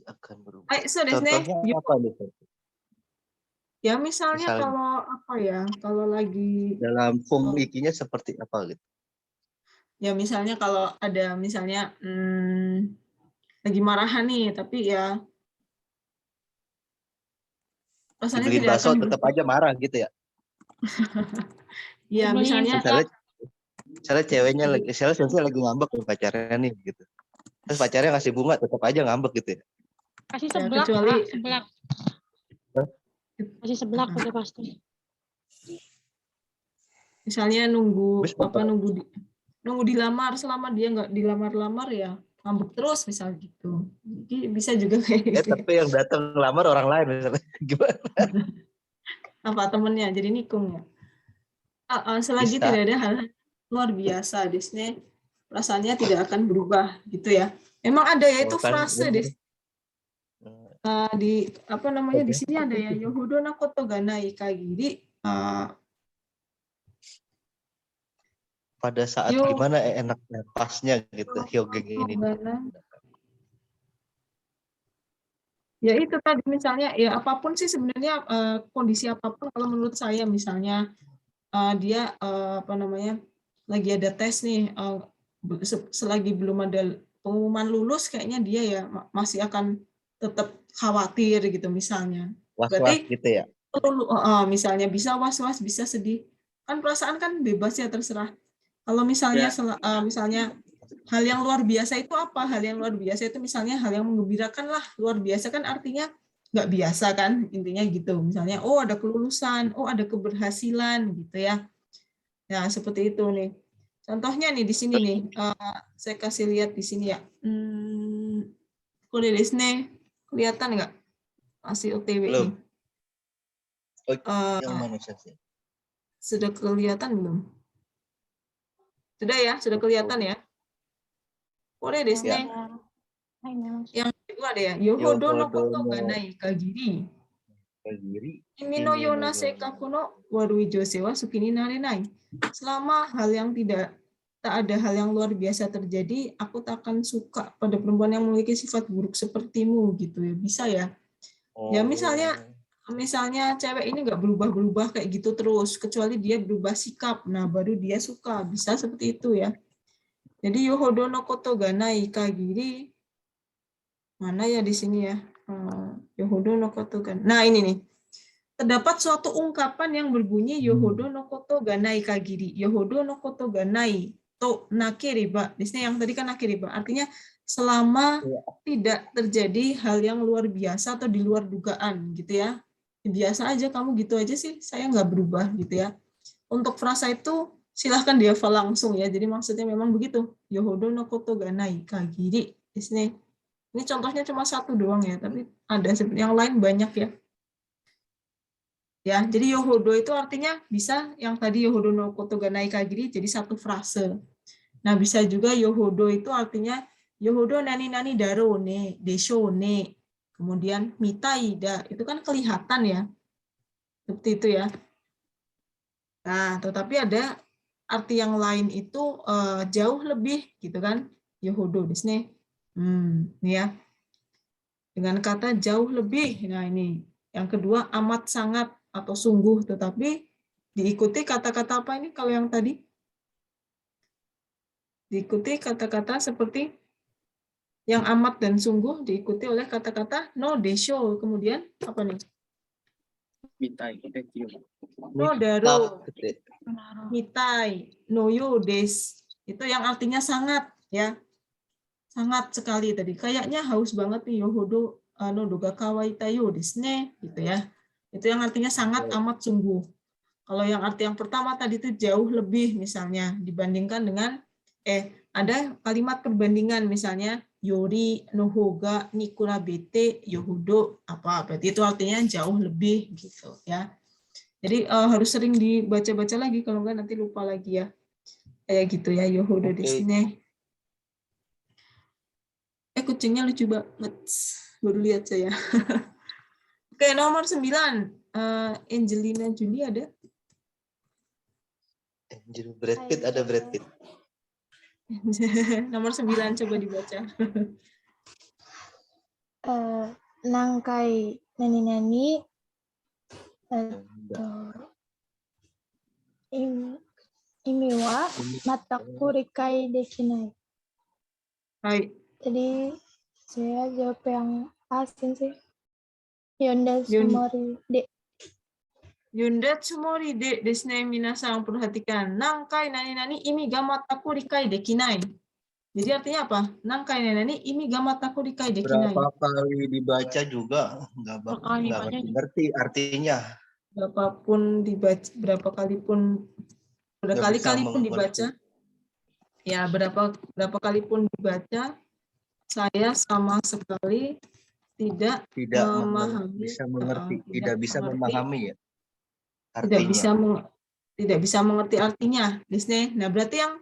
Akan berubah. So desu ne. Contohnya apa nih? Ya misalnya kalau apa ya, kalau lagi dalam ikinya seperti apa gitu? Ya misalnya kalau ada misalnya lagi marahan nih, tapi ya rasanya Dibeliin tidak bakso akan tetap aja marah gitu ya? Ya misalnya misalnya ceweknya lagi, misalnya lagi ngambek ke pacarnya nih gitu. Terus pacarnya ngasih bunga tetap aja ngambek gitu ya? Kasih Ya, seblak, kecuali Pak, seblak. Kasih seblak udah pasti. Misalnya nunggu dilamar, selama dia nggak dilamar-lamar ya ngambek terus misal gitu. Jadi bisa juga kayak gitu. Tapi yang datang ngelamar orang lain misalnya gimana? Apa temennya jadi nikung ya? Selagi Bisa. tidak ada hal luar biasa, Disney perasaannya tidak akan berubah gitu ya. Emang ada ya itu frase Dis. Di apa namanya di sini ada ya yohodo na koto ga nai kagiri. Pada saat gimana enaknya pasnya gitu hyogeng ini. Ya itu tadi misalnya ya apapun sih sebenarnya kondisi apapun kalau menurut saya misalnya dia apa namanya lagi ada tes nih selagi belum ada pengumuman lulus kayaknya dia ya masih akan tetap khawatir gitu misalnya. Was-was gitu ya. Misalnya bisa was-was, bisa sedih. Kan perasaan kan bebas ya terserah. Kalau misalnya misalnya hal yang luar biasa itu apa? Hal yang luar biasa itu misalnya hal yang menggembirakan lah. Luar biasa kan artinya nggak biasa kan intinya gitu. Misalnya oh ada kelulusan, oh ada keberhasilan gitu ya. Ya seperti itu nih. Contohnya nih di sini nih, saya kasih lihat di sini ya. Kode desu ne. Kelihatan nggak? Masih OTW nih. Yang mana sih? Sudah kelihatan belum? Sudah ya, sudah kelihatan ya. Kode desu ne. Yang kedua ada ya. Yohodo no koto ga nai kagiri. Kagiri. Kimi no yona seikaku no warui jose wa suki ni narenai. Selama tak ada hal yang luar biasa terjadi, aku tak akan suka pada perempuan yang memiliki sifat buruk sepertimu gitu ya. Bisa ya. Ya misalnya cewek ini nggak berubah-berubah kayak gitu terus, kecuali dia berubah sikap. Nah, baru dia suka. Bisa seperti itu ya. Jadi yohodo no koto ga nai kagiri, mana ya di sini ya? Yohodo no koto ga. Nah, ini nih. Terdapat suatu ungkapan yang berbunyi yohodo no koto ga nai kagiri. Yohodo no koto ga nai to nakeriba. Di sini yang tadi kan nakeriba. Artinya selama tidak terjadi hal yang luar biasa atau di luar dugaan gitu ya. Biasa aja kamu gitu aja sih, saya nggak berubah gitu ya. Untuk frasa itu silahkan dihafal langsung ya. Jadi maksudnya memang begitu. Yohodo no koto ga nai kagiri. Di sini. Ini contohnya cuma satu doang ya, tapi ada yang lain banyak ya. Ya, jadi yohodo itu artinya bisa yang tadi yohodo no koto ga nai kagiri jadi satu frase. Nah, bisa juga yohodo itu artinya yohodo nani nani daro ne, desho ne. Kemudian mitai da, itu kan kelihatan ya. Seperti itu ya. Nah, tetapi ada arti yang lain itu jauh lebih gitu kan. Yohodo di sini. Ini ya. Dengan kata jauh lebih. Nah, ini. Yang kedua amat sangat atau sungguh, tetapi diikuti kata-kata apa ini kalau yang tadi? Diikuti kata-kata seperti yang amat dan sungguh diikuti oleh kata-kata no desho. Kemudian apa nih? Mitai. No daro. Mitai. No yo des. Itu yang artinya sangat ya. Sangat sekali tadi. Kayaknya haus banget nih yohodo no doga kawaita yo desu ne gitu ya. Itu yang artinya sangat amat sungguh. Kalau yang arti yang pertama tadi itu jauh lebih misalnya dibandingkan dengan ada kalimat perbandingan misalnya yori no hoga nikurabete yohudo apa berarti itu artinya jauh lebih gitu ya. Jadi harus sering dibaca-baca lagi kalau enggak nanti lupa lagi ya. Kayak gitu ya yohudo di sini. Kucingnya lucu banget. Baru lihat saya. Oke, nomor 9. Angelina Jolie ada? Brad Pitt ada Brad Pitt. Nomor 9 coba dibaca. Nangkai nani imi wa mataku rikai dekinai. Hai. Jadi saya jawab yang asing sih. Yonda Tsumori de. Yonda Tsumori de desu ne minasan, perhatikan. Nangkai nani imi ga mataku rikai dekinai. Jadi artinya apa? Nangkai nani imi ga mataku rikai dekinai. Berapa kali dibaca juga nggak ngerti artinya. Berapa kali pun dibaca. Ya, berapa kali pun dibaca, saya sama sekali tidak memahami, bisa mengerti, tidak bisa memahami ya. Tidak bisa mengerti artinya. Disney. Nah, berarti yang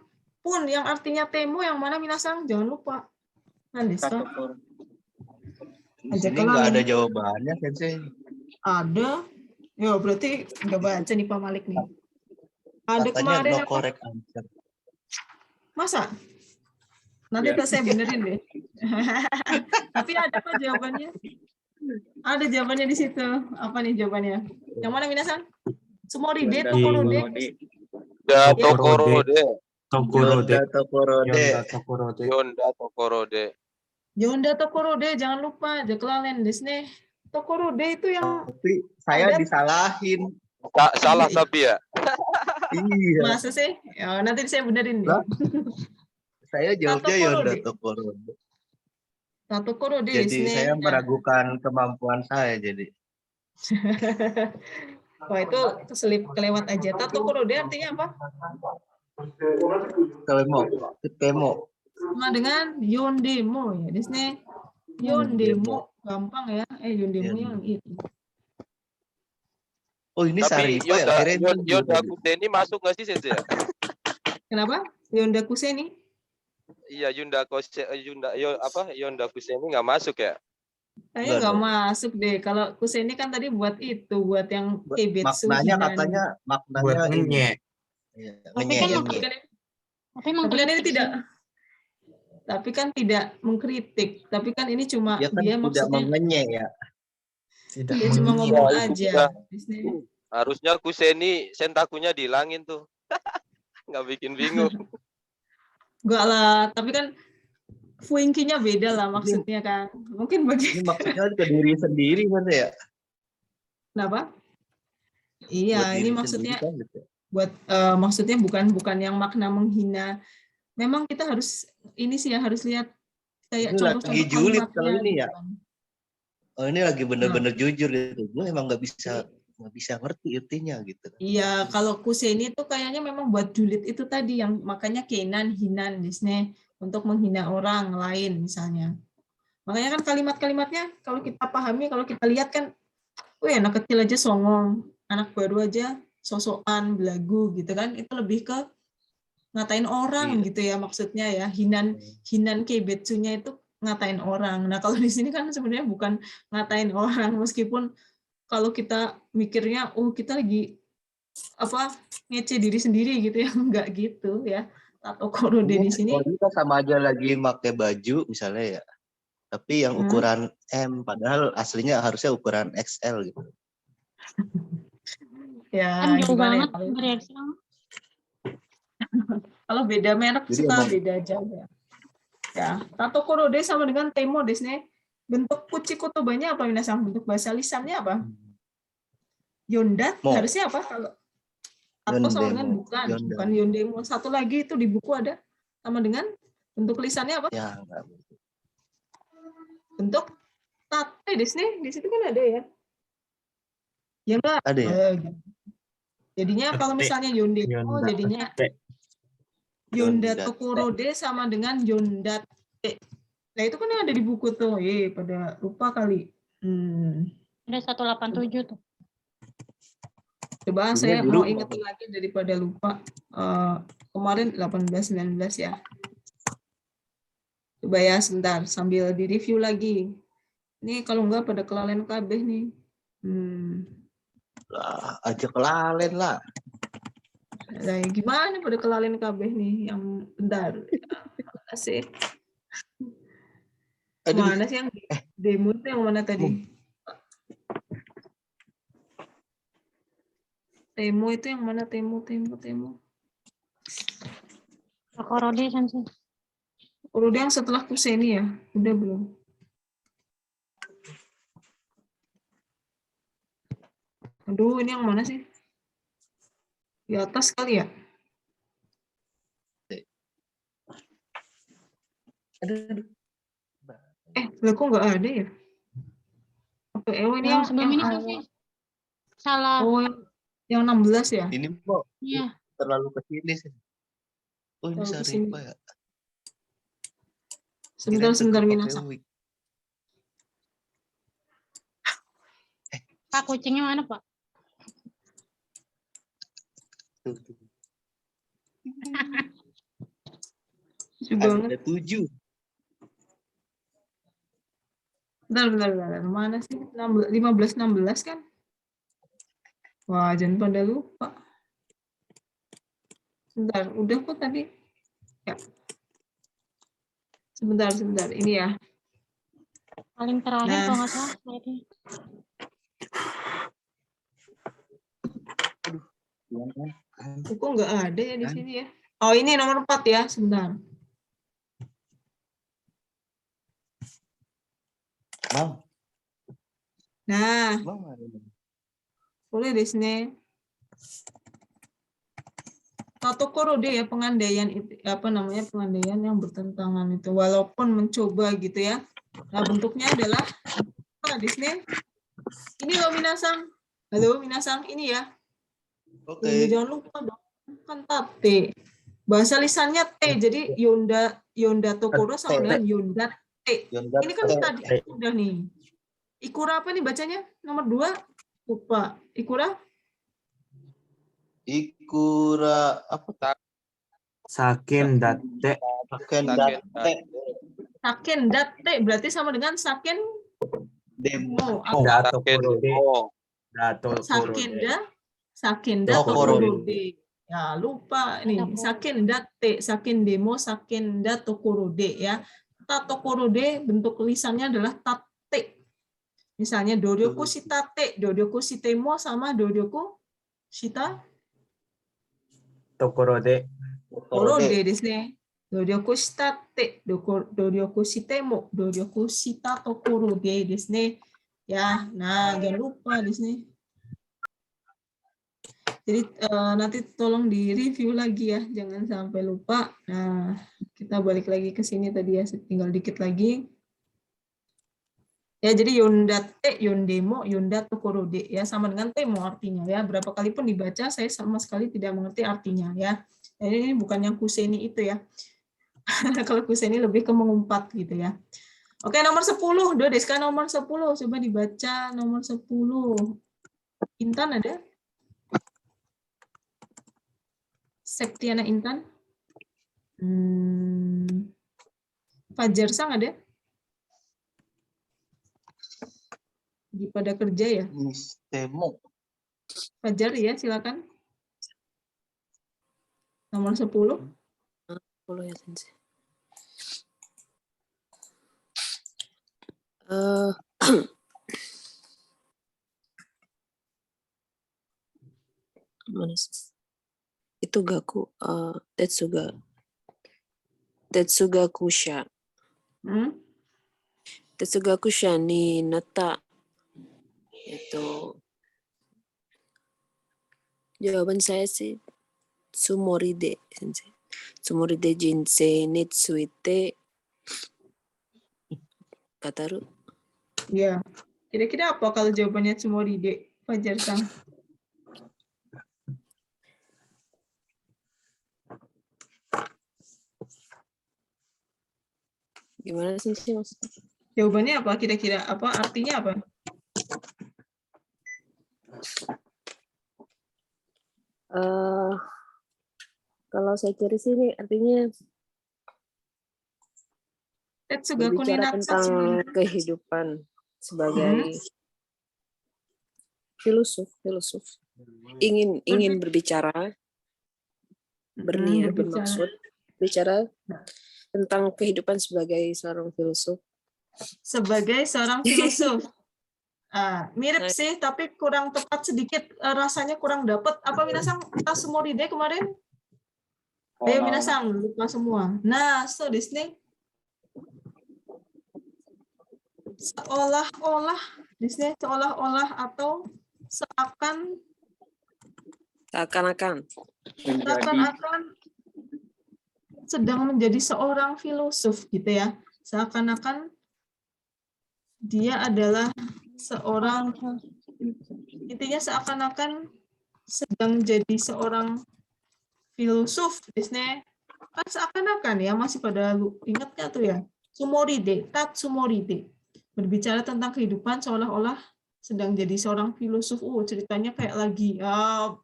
artinya temo yang mana minasang? Jangan lupa. Di sini nggak ada jawabannya, Sensei. Ada. Ya, berarti nggak baca nih Pak Malik nih. Ada katanya kemarin no correct answer. Masa? Nanti saya benerin deh. Tapi ada apa jawabannya? Ada jawabannya di situ. Apa nih jawabannya? Yang mana minasan? Tsumori de tokorode. Yonda tokorode, jangan lupa jeklalen desne. Tokorode itu yang saya disalahin. Salah tapi ya. Iya. Masa sih? Ya, nanti saya benerin nih. Saya jawabnya Yonda tokorode. Tokorode. Jadi saya meragukan kemampuan saya jadi. Wah, itu kelewat aja. Tokorode artinya apa? Ketemo. Sama dengan yondemo ya. Di sini yondemo gampang ya. Yondemo yang itu. Oh, ini tapi Yonda Kuseni masuk nggak sih Sensei ya? Kenapa? Yonda Kuseni? Iya, Yonda Kuseni nggak masuk ya? Kayaknya Enggak nggak dong. masuk deh. Kalau kuseni kan tadi buat itu, buat yang kebetsu Maknanya hinan. katanya Buat maknanya ini. ngenyek. Iya, Tapi ngenyek kan ya Tapi nge. kan, tapi emang tapi kan ini kritik tidak, sih. tapi kan tidak mengkritik. Tapi kan ini cuma Dia kan dia tidak maksudnya mengenyek ya. Tidak dia cuma mengenyek. ngomong Ya, itu aja. udah. Disney. Harusnya kuseni sentakunya dihilangin tuh. Nggak bikin bingung. Enggak lah, tapi kan fuinkinya beda lah maksudnya kan. Mungkin bagi Ini maksudnya ke diri sendiri kan ya? kenapa? Buat Iya, ini diri maksudnya sendiri kan gitu. buat maksudnya bukan yang makna menghina. Memang kita harus ini sih ya harus lihat kayak Ini lagi contoh-contoh julid kalau kalimatnya ini gitu ya. kan. Oh ini lagi Nah, bener-bener jujur gitu. Gue emang nggak bisa ngerti artinya gitu. iya, kalau kuseni itu kayaknya memang buat julid itu tadi yang makanya kenan, hinan, Disney untuk menghina orang lain misalnya. Makanya kan kalimat-kalimatnya kalau kita pahami, kalau kita lihat kan, anak kecil aja songong, anak baru aja sosokan, belagu gitu kan, itu lebih ke ngatain orang Iya. gitu ya maksudnya ya, hinan keibetsunya itu ngatain orang. Nah kalau di sini kan sebenarnya bukan ngatain orang, meskipun kalau kita mikirnya, kita lagi ngece diri sendiri gitu ya, enggak gitu ya. Tato korode di sini. Kalau kita sama aja lagi pakai baju misalnya ya. Tapi yang ukuran M, padahal aslinya harusnya ukuran XL gitu. Ya, Kan jauh gimana banget ya? dari Excel. Kalau beda merek Jadi suka emang beda jauh ya. Ya, tato korode sama dengan temo Disney. Bentuk kuci kotobanya apa minasang? Bentuk bahasa lisannya apa? Yondat Mo. harusnya apa kalau atau sama dengan Yondemo. bukan yondemo. Satu lagi itu di buku ada sama dengan bentuk lisannya apa? Ya, enggak. Bentuk tate Disney di situ kan ada ya. Ya enggak? Ada ya? Gitu. Jadinya kalau misalnya yondemo Yonda. jadinya Yondato korode sama dengan yondate. Nah itu kan yang ada di buku tuh. Pada lupa kali. Ada 187 tuh. Coba Ini saya dulu mau ingat lagi daripada lupa. Kemarin 18-19 ya. Coba ya sebentar sambil direview lagi. Ini kalau enggak pada kelalen kabeh nih. Lah, aja kelalen lah. Nah, gimana pada kelalen kabeh nih yang bentar. Asik. Mana sih yang demo itu yang mana tadi? Temo itu yang mana? Temo. Korode Sensei. Korode yang setelah kuseni ya? Udah belum? Aduh, ini yang mana sih? Di atas kali ya? Lah kok nggak ada ya? Oke, ini Yang sebelum ini awal. Sensei. Salah. Oh, yang 16 ya? Ini kok Iya. terlalu ke sini sih. Oh ini Terlalu Saripa ya? Sebentar Minasa. Pak kucingnya mana Pak? Ada 7. Bentar. Mana sih? 15-16 kan? Wah, jangan pada lupa. Sebentar, udah kok tadi. Ya. Sebentar. Ini ya. Paling terakhir kalau nggak salah. Kok nggak ada ya di sini ya? Oh, ini nomor 4 ya. Sebentar. Nah, boleh di sini. Tato korode ya, pengandaian itu pengandaian yang bertentangan itu walaupun mencoba gitu ya. Nah, bentuknya adalah di sini. Ini loh Minasang. Halo Minasang, ini ya. Oke. Jangan lupa dong. Kan tate. Bahasa lisannya T. Jadi Yondato koro sama dengan Yondate. Ini kan tadi udah nih. Ikura apa nih bacanya? Nomor 2. Lupa. Ikura apa? Saken datte. Saken date berarti sama dengan saken Demo. Oh, Da Saken Tokorode. demo. Da Tokorode. Sakenda Tokorode. Ya, lupa nih. Sakenda te, saken demo, sakenda Tokorode ya. Ta Tokorode bentuk tulisannya adalah tate. Misalnya doryoku shitate, doryoku shitemo sama doryoku shita Tokorode. Tokorode desu ne. Doryoku shitate, doryoku shitemo, doryoku shita Tokorode desu ne. Ya, nah jangan lupa desu ne. Jadi nanti tolong di-review lagi ya, jangan sampai lupa. Nah, kita balik lagi ke sini tadi ya, tinggal dikit lagi. Ya, jadi yondate, yondemo, yonda tokorode ya, sama dengan temo artinya ya. Berapa kali pun dibaca, saya sama sekali tidak mengerti artinya ya. Jadi ini bukan yang kuseni itu ya. Kalau kuseni lebih ke mengumpat gitu ya. Oke, nomor 10. Dodeska nomor 10. Coba dibaca nomor 10. Intan ada? Septiana Intan. Fajar Sang ada? Di pada kerja ya? Temo. Fajar ya, silakan. Nomor 10. 10 ya, Sensei. Mana sih? Itu gaku Tetsugakusha. Tetsugakusha ni nata. Itu jawaban saya sih Tsumoride, Sensei. Tsumoride jinsei ni tsuite kataru. Ya. Kira-kira apa kalau jawabannya Tsumoride, Fajar Sang? Gimana sih maksudnya? Jawabannya apa kira-kira? Apa artinya apa? Kalau saya cari sih ini artinya berbicara tentang kehidupan sebagai filosof. Ingin berbicara, berniat, bermaksud bicara tentang kehidupan sebagai seorang filosof. Sebagai seorang filosof. Mirip sih, tapi kurang tepat sedikit. Rasanya kurang dapat. Apa Minasang Tsumoride kemarin? Ayo Minasang, lupa semua. Nah, so di sini seolah-olah, di sini seolah-olah atau seakan-akan sedang menjadi seorang filosof gitu ya. Seakan-akan dia adalah seorang, intinya seakan-akan sedang jadi seorang filosof. Disney kan seakan-akan ya, masih pada ingatnya tuh ya. Tsumoride, Tatsumoride. Berbicara tentang kehidupan seolah-olah sedang jadi seorang filosof. Ceritanya kayak lagi,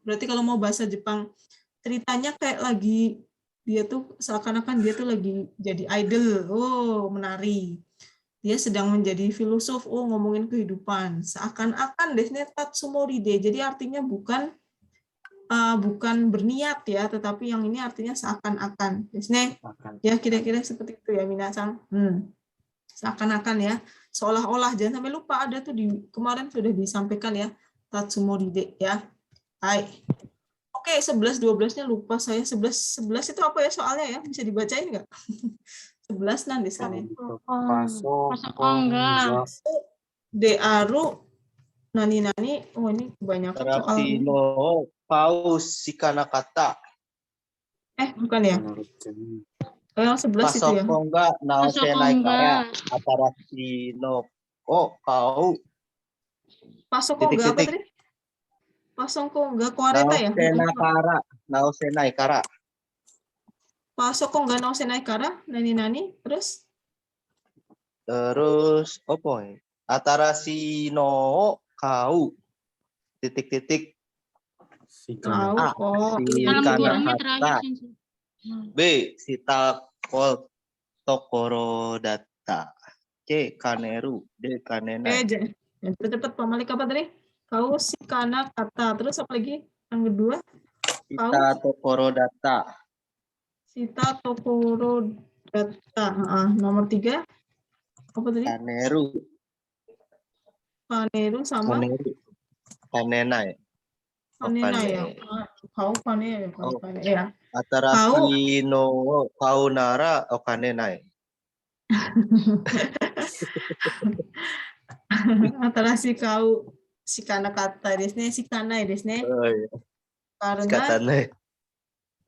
berarti kalau mau bahasa Jepang, ceritanya kayak lagi, dia tuh seakan-akan dia tuh lagi jadi idol. Menari. Dia sedang menjadi filosof, ngomongin kehidupan. Seakan-akan Desne Tatsumoride. Jadi artinya bukan berniat ya, tetapi yang ini artinya seakan-akan. Desne, ya kira-kira seperti itu ya Minasang. Seakan-akan ya, seolah-olah. Jangan sampai lupa, ada tuh di kemarin sudah disampaikan ya, Tatsumoride ya. Hai. Oke, 11-12-nya lupa saya. 11 itu apa ya soalnya ya? Bisa dibacain nggak? 11 nanti sekali. Enggak. Dearu nani. Ini kebanyakan soal. Tarasino paus sikanakata. Bukan ya? Yang 11 itu ya. Pasoko enggak naosenai kara. Tarasino kau. Pasoko enggak apa tadi? Pasoko enggak kuareta ya? Naosenai kara. Pasoko enggak naosenai kara. Nani. Terus apa ya? Atarashi no kau. Titik. Kau. Sikanakata. B. Sita kol tokoro data. C. Kaneru. D. Kanenai. Cepet-cepet Pak Malik apa tadi? Kau si kana kata. Terus apa lagi? Yang kedua? Sita Tokorodata. Sita Tokorodata. Nomor 3. Apa tadi? Kaneru. Kaneru sama? Kanenai. Kanenai ya. Kau kane ya. Atarashi no kaunara okanenai. Atarashi kau shikana kata desu ne, shikanai desu ne. Oh, iya. Karena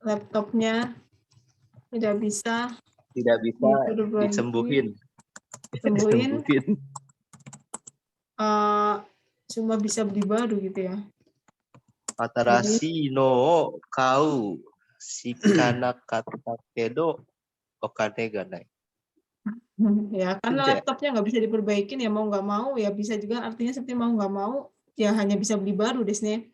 laptopnya tidak bisa disembuhin. Cuma bisa beli baru gitu ya. Atarashi no kau shikana kata kedo okane ga nai. Ya karena laptopnya nggak bisa diperbaikin ya mau nggak mau ya bisa juga artinya seperti mau nggak mau ya hanya bisa beli baru desu ne.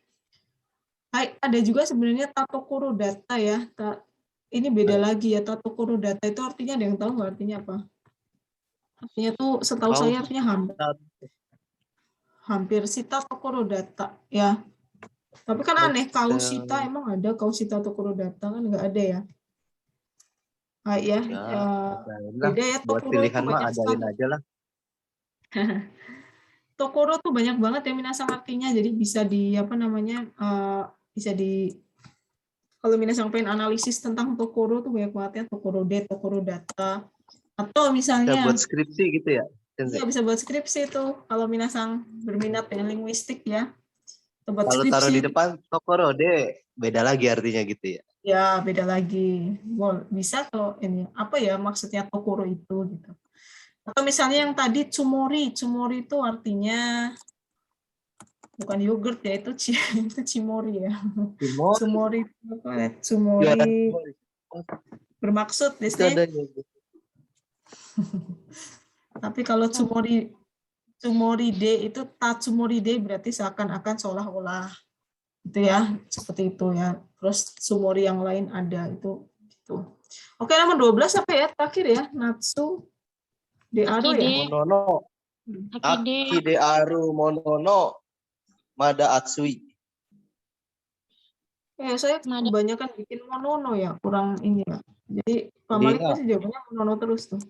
Hai, ada juga sebenarnya tatokoro data ya. Ini beda lagi ya, tatokoro data itu artinya ada yang tahu nggak artinya apa? Artinya tuh setahu saya artinya hampir sita tatokoro data ya. Tapi kan aneh, kausita emang ada kausita tatokoro data kan nggak ada ya. Beda ya, buat tokoro pilihan itu mah banyak adain sekali. aja lah. Tokoro tuh banyak banget ya minasang artinya, jadi bisa di apa namanya bisa di kalau minasang pengen analisis tentang tokoro tuh banyak banget ya, tokoro de, tokoro data, atau misalnya Bisa buat skripsi gitu ya? Iya bisa buat skripsi tuh kalau minasang berminat dengan linguistik ya. Kalau taruh di depan tokoro de beda lagi artinya gitu ya? Ya beda lagi. Bisa kalau ini apa ya maksudnya tokoro itu gitu. Atau misalnya yang tadi tsumori itu artinya bukan yogurt ya, itu cimori ya. Tsumori bermaksud desnya. Tapi kalau tsumori de itu tatsumori de berarti seakan-akan seolah-olah itu ya, seperti itu ya. Terus tsumori yang lain ada itu gitu. Oke, nomor 12 apa ya? Terakhir ya, natsu de aru ya. Monono. Aki de aru monono mada atsui. Saya kebanyakan bikin monono ya, kurang ini ya. Jadi Pak Malik pasti jawabannya monono terus tuh.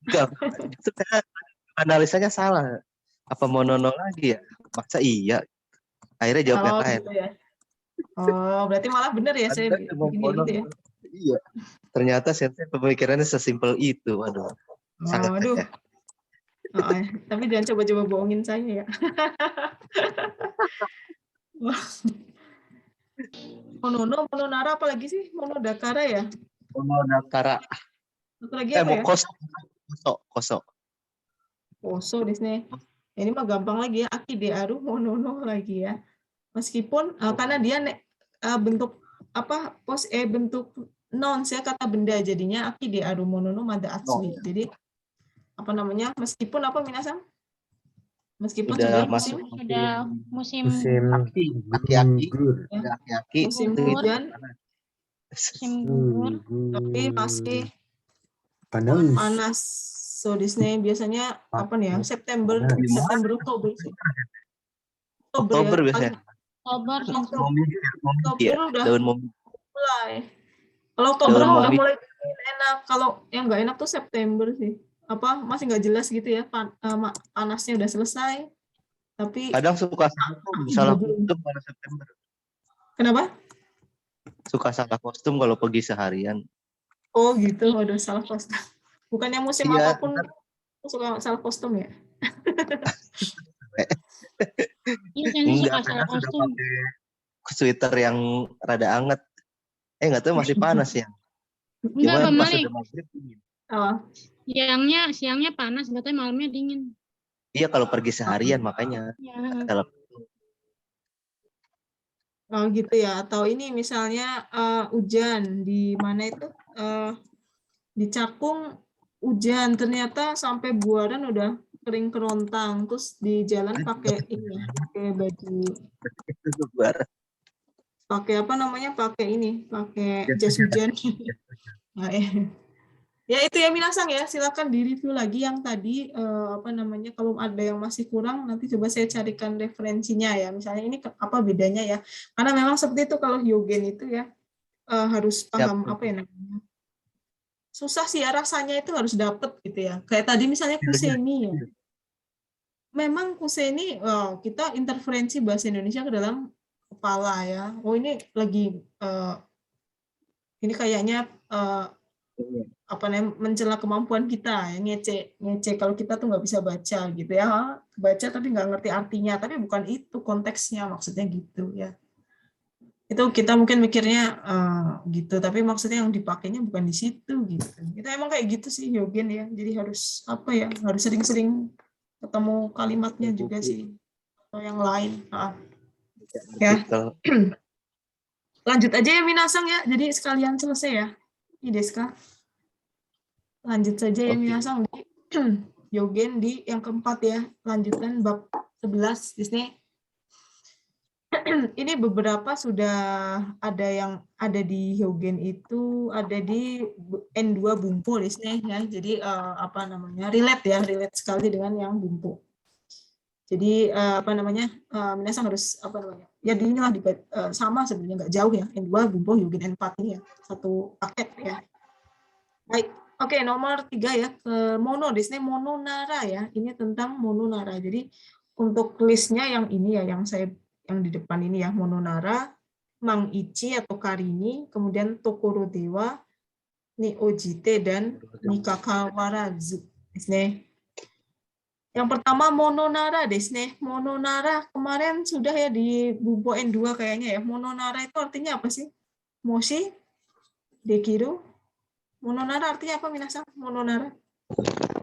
Enggak, itu kan analisanya salah. Apa monono lagi ya? Masa iya? Akhirnya jawab yang lain. Gitu ya. Oh, berarti malah benar ya saya bikin gitu ya. Iya. Ternyata sensei pemikirannya sesimpel itu. Waduh. Waduh. Tapi jangan coba-coba bohongin saya ya. Mononara apa lagi sih? Monodakara ya? Monodakara. Satu lagi apa ya? Koso di sini. Ini mah gampang lagi ya. Aki de aru monono lagi ya. Meskipun karena dia bentuk apa bentuk nouns ya, kata benda, jadinya aki de aru monono mada atsui. Jadi apa namanya? Meskipun apa minasang? Meskipun sudah musim aki-aki musim hujan, tapi masih panas. So di sini biasanya apa nih ya? September, Oktober biasanya. Oktober udah mulai. Kalau Oktober udah mulai enak. Kalau yang nggak enak tuh September sih. Apa masih nggak jelas gitu ya, panasnya udah selesai. Tapi kadang suka salah kostum pada September. Kenapa? Suka salah kostum kalau pergi seharian. Oh gitu, waduh salah kostum. Bukannya musim apapun suka salah kostum ya? Enggak, suka kostum. Sweater yang rada anget. Nggak tahu masih panas ya. Enggak, pas udah maghrib dingin. Siangnya panas, katanya malamnya dingin. Iya kalau pergi seharian makanya. Ya. Oh gitu ya. Atau ini misalnya hujan di mana itu di Cakung hujan, ternyata sampai Buaran udah kering kerontang, terus di jalan pakai ini, pakai baju, pakai apa namanya, pakai ini, pakai jas hujan. Ya itu ya Minasang ya, silakan di-review lagi yang tadi kalau ada yang masih kurang nanti coba saya carikan referensinya ya. Misalnya ini apa bedanya ya? Karena memang seperti itu kalau Hyogen itu ya harus paham apa ya namanya. Susah sih ya rasanya itu harus dapet gitu ya. Kayak tadi misalnya kuseni ya. Memang kuseni kita interferensi bahasa Indonesia ke dalam kepala ya. Oh ini lagi ini kayaknya mencela kemampuan kita ya, ngece kalau kita tuh nggak bisa baca gitu ya, baca tapi nggak ngerti artinya, tapi bukan itu konteksnya, maksudnya gitu ya. Itu kita mungkin mikirnya gitu, tapi maksudnya yang dipakainya bukan di situ gitu. Kita emang kayak gitu sih Hyogen ya, jadi harus harus sering-sering ketemu kalimatnya juga sih atau yang lain. Ya. Lanjut aja ya Minasang ya, jadi sekalian selesai ya. Deska. Lanjut saja ya Minasang di Hyogen di yang keempat ya, lanjutan bab 11 di sini. Ini beberapa sudah ada yang ada di Hyogen itu, ada di N2 Bumpo di sini ya. Jadi relate sekali dengan yang Bumpo. Jadi Minasang harus ya inilah sama sebenarnya, nggak jauh ya, N2 Bumpo Hyogen N4 ini ya, satu paket ya. Baik. Oke, nomor 3 ya, ke mono, di sini mononara ya. Ini tentang mononara. Jadi untuk listnya yang ini ya, yang di depan ini ya, mononara, Mang Ichi atau Karini, kemudian Tokoro Dewa, Niojite dan Nikakawarazu. Di sini. Yang pertama mononara, di sini. Mononara kemarin sudah ya di Bumpo N2 kayaknya ya. Mononara itu artinya apa sih? Moshi, Dekiru. Mononara artinya apa Minasang? Mononara.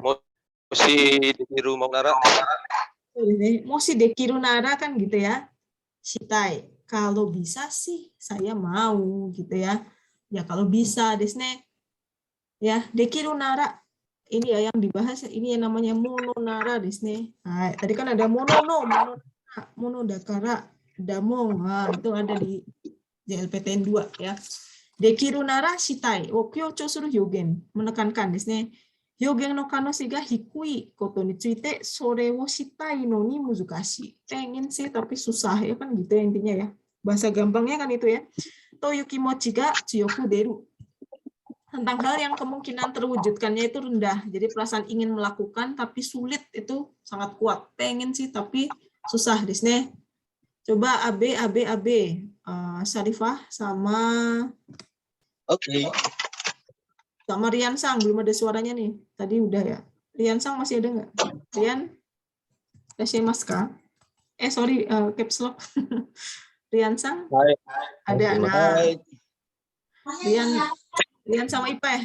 Moshi dekiru mononara. Moshi dekiru nara kan gitu ya. Shitai. Kalau bisa sih saya mau gitu ya. Ya kalau bisa desne. Ya, dekiru nara. Ini ya yang dibahas, ini yang namanya mononara desne. Nah, tadi kan ada monodakara, damong. Nah, itu ada di JLPTN 2 ya. Dekiru nara shitai wo kyouchou suru hyogen, menekankan di sini hyogen no kanosei ga hikui koto ni tsuite sore wo shitai no ni muzukashi. Pengen sih tapi susah ya kan gitu ya intinya ya. Bahasa gampangnya kan itu ya. Toyu kimochi ga tsuyoku deru. Tentang hal yang kemungkinan terwujudkannya itu rendah. Jadi perasaan ingin melakukan tapi sulit itu sangat kuat. Pengen sih tapi susah di sini. Coba AB Syarifah sama sama Rian Sang, belum ada suaranya nih. Tadi udah ya. Rian Sang masih ada nggak? Rian? Maska? Sorry, caps lock. Rian Sang? Ada. Rian sama Ipeh,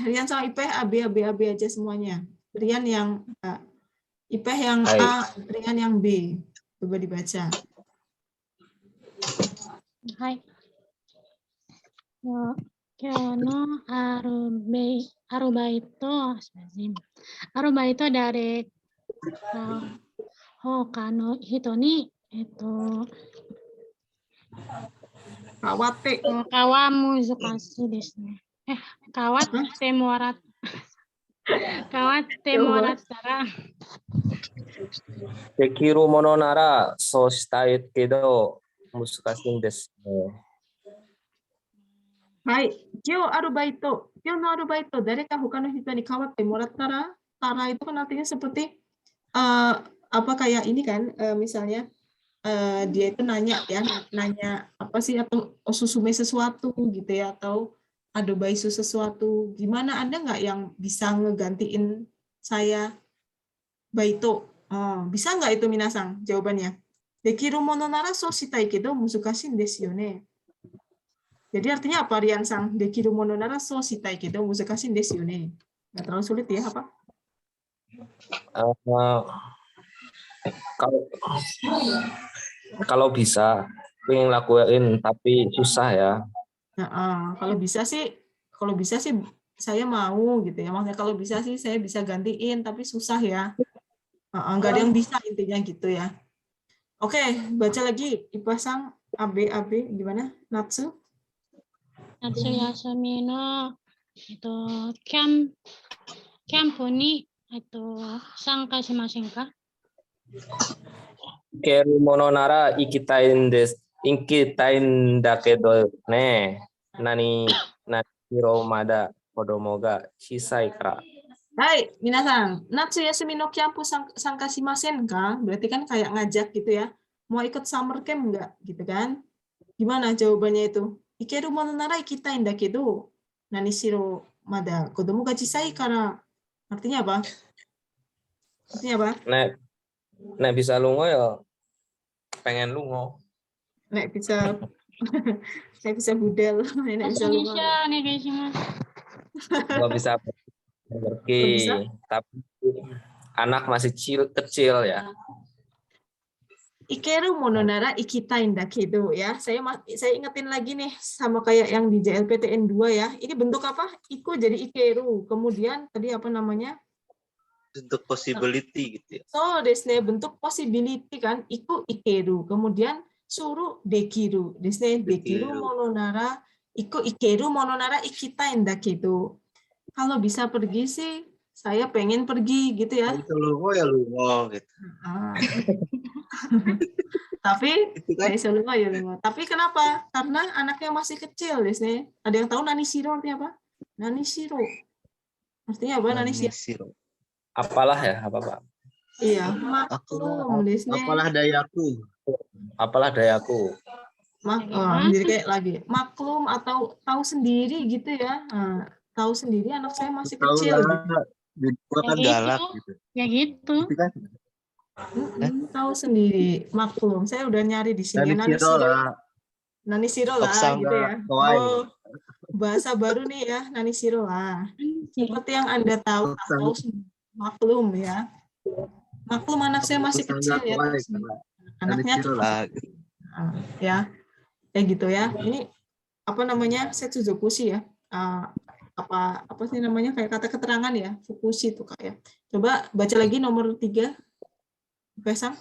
AB aja semuanya. Rian yang A, Ipeh yang A, Rian yang B. Coba dibaca. Hai. Kyono arubaito dari hoka no hito ni kawate. Kawa muzukashi desu ne. Kawate morattara. Dekiru mono nara so shitai kedo musukashii desu ne. Hai, kyo no arubaito, dareka hoka no hito ni kawatte morattara. Tara itu kan artinya seperti kayak ini kan, misalnya dia itu nanya apa sih, atau susume sesuatu gitu ya, atau adobaisu sesuatu. Gimana, ada nggak yang bisa ngegantiin saya baito? Bisa nggak itu Minasang jawabannya? Dekiru mono nara so shitai kedo musukashin desu yo ne. Jadi artinya apa Rian Sang? Dekiru mono nara so shitai kedo musukashin desu yo ne. Nggak terlalu sulit ya apa? Kalau bisa pengen lakuin tapi susah ya. Kalau bisa sih saya mau gitu ya. Maksudnya kalau bisa sih saya bisa gantiin tapi susah ya. Nggak ada yang bisa intinya gitu ya. Oke, baca lagi dipasang AB gimana? Natsu? Natsu yasumi no itu campo ni itu sangka shimasen ka? Keru mono nara ikitain da kedo ne. Nani hiro mada kodomo ga chisai kara. Hai, minasan, natsu yasumi no kyampu sangka shimasen ka? Berarti kan kayak ngajak gitu ya. Mau ikut summer camp enggak? Gitu kan? Gimana jawabannya itu? Ikeru mono nara ikitain da kedo nani shiro mada kodomo ga chisai kara. Artinya apa? Artinya apa? Nek bisa lungo ya pengen lungo. Nek bisa saya bisa budel, nek bisa lungo. Nggak bisa pergi, tapi anak masih kecil ya. Ikeru mononara ikitain dakedo ya. Saya ingetin lagi nih sama kayak yang di JLPTN 2 ya. Ini bentuk apa? Iku jadi ikeru. Kemudian tadi apa namanya? Bentuk possibility gitu ya. So, desne bentuk possibility kan. Iku ikeru. Kemudian suru dekiru. Desne dekiru mononara iku ikeru mononara ikitain dakedo. Kalau bisa pergi sih saya pengen pergi gitu ya. Itu lungo ya lungo gitu. Tapi Tapi kenapa? Karena anaknya masih kecil, Desne. Ada yang tahu nani shiro artinya apa? Nani shiro. Artinya apa nani shiro? Apalah ya, apa Pak? Iya, maklum, Desne. Apalah dayaku. Apalah dayaku. Jadi kayak lagi maklum atau tahu sendiri gitu ya. Nah, tahu sendiri anak saya masih kecil. Gitu. Kan galak gitu. Ya gitu. Tahu sendiri, maklum. Saya udah nyari di sini. Nani shiro lah gitu ya. Oh, bahasa baru nih ya, nani shiro lah. Seperti yang Anda tahu maklum ya. Maklum anak saya masih kecil ya. Anaknya ya. Kayak gitu ya. Ini apa namanya? Setsuzokushi ya. Apa sih namanya, kayak kata keterangan ya, fukushi itu kayak. Coba baca lagi nomor 3. Pesang.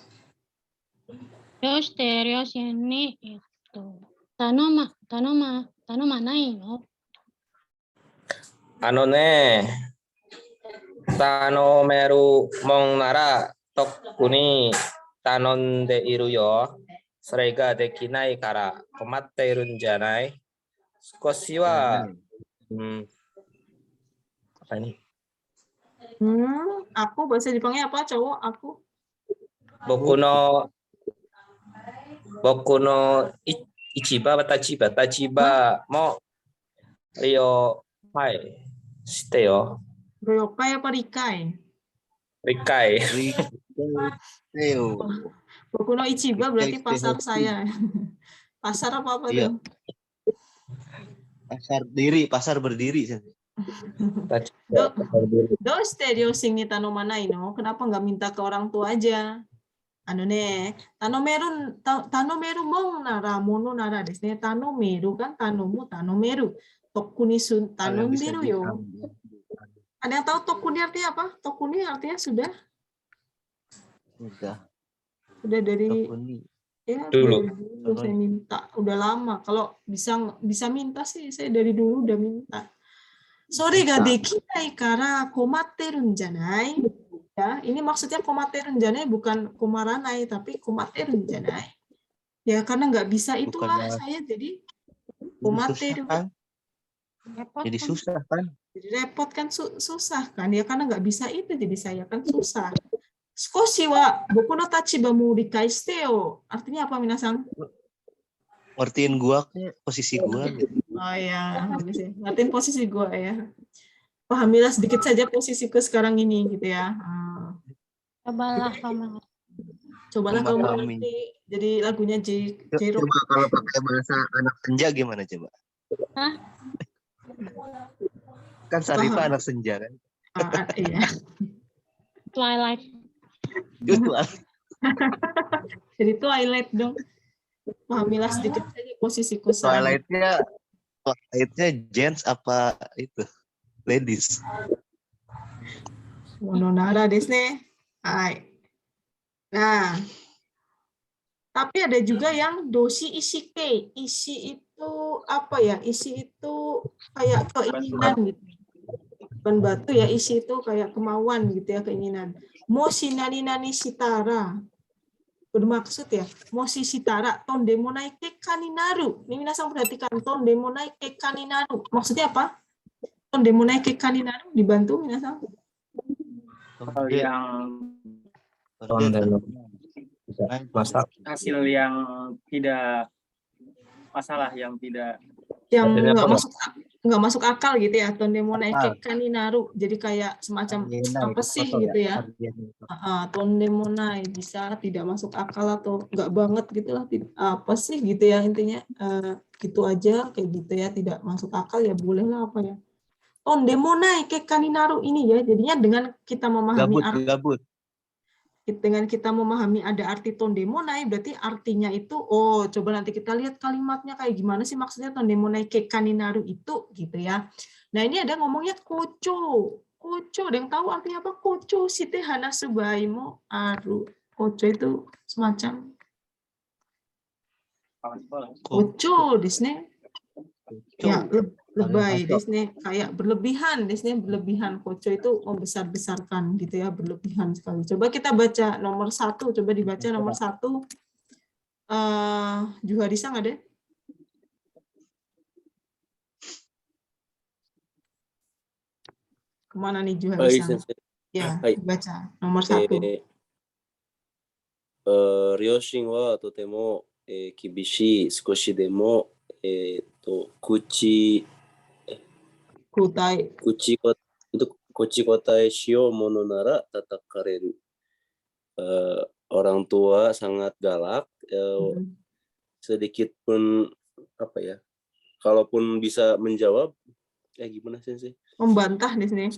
Ryos ini itu tanoma nai no? Tanomeru mong nara toku ni tanonde iru yo. Sore ga dekinai kara komatte irun janai. Skoshi wa apa ini? Aku bahasa Jepangnya apa, cowok? Aku. Boku no ichiba tachiba mo ryo hai shite yo. Ryokai apa rikai? Rikai. Boku no ichiba berarti pasar saya. Pasar apa iya. tuh? Pasar berdiri. Do stereo sing tanomanai no. Kenapa nggak minta ke orang tua aja? Tanomeru mong nara mono nara desne. Tanomeru kan tanomeru. Tokuni sun tanomderu yo. Ada yang tahu tokuni artinya apa? Tokuni artinya sudah. Udah dari tokuni. Ya, dulu saya minta, udah lama. Kalau bisa minta sih, saya dari dulu udah minta. Sore ga dekinai kara komatterun janai. Ya, ini maksudnya komatterun janai bukan komaranai, tapi komatterun janai. Ya, karena nggak bisa itulah saya jadi komatteru. Jadi susah kan? Jadi repot kan, susah kan? Ya karena nggak bisa itu, jadi saya kan susah. Skoshi wa boku no tachiba mo rikai shite yo. Artinya apa, minasan? Ngertiin gua posisi gua gitu. Oh ya, ngertiin posisi gua ya. Pahamilah sedikit saja posisiku sekarang ini gitu ya. Cobalah kamu. Cobalah kamu mengerti. Jadi lagunya J-Rock. Coba kalau pakai bahasa anak senja gimana coba? Hah? Kan Sarifah anak senja kan? Iya. Twilight. Jadi Twilight dong. Pahamilah sedikit saja posisiku. Twilightnya gents apa itu? Ladies. Mononara desne. Hai. Nah, tapi ada juga yang doshi ishike. Ishi itu apa ya? Isi itu kayak keinginan gitu. Bukan batu ya, isi itu kayak kemauan gitu ya, keinginan. Moshi nani nani shitara. Bermaksud ya, moshi shitara tonde mo naike kaninaru. Ini minasan perhatikan, tonde mo naike kaninaru. Maksudnya apa? Tonde mo naike kaninaru, dibantu minasan. Hal yang hasil yang tidak masalah, yang tidak nggak masuk akal gitu ya, tonde mo naike kaninaru. Jadi kayak semacam apa sih gitu ya. Tonde mo nai bisa tidak masuk akal atau nggak banget gitu lah, apa sih gitu ya, intinya gitu aja kayak gitu ya, tidak masuk akal ya boleh lah apa ya. Tonde mo naike kaninaru ini ya, jadinya dengan kita memahami dengan kita memahami ada arti tondemonai, berarti artinya itu, oh coba nanti kita lihat kalimatnya kayak gimana sih maksudnya tondemonai ke kaninaru itu gitu ya. Nah ini ada ngomongnya kocho, ada yang tahu artinya apa? Kocho shite hanasu baimo aru. Kocho itu semacam kocho desu. Ya, lebay desu, kayak berlebihan desu, berlebihan. Kocho itu membesar-besarkan gitu ya, berlebihan sekali. Coba kita baca nomor 1, coba dibaca nomor 1. Juharisa nggak ada? Kemana nih Juharisa? Ya, baca nomor 1. Ryoshin wa totemo kibishii, skoshi demo kuchi kotai shio mono nara tatakareru. Orang tua sangat galak, sedikit pun apa ya, kalaupun bisa menjawab, gimana sih? Membantah di sini.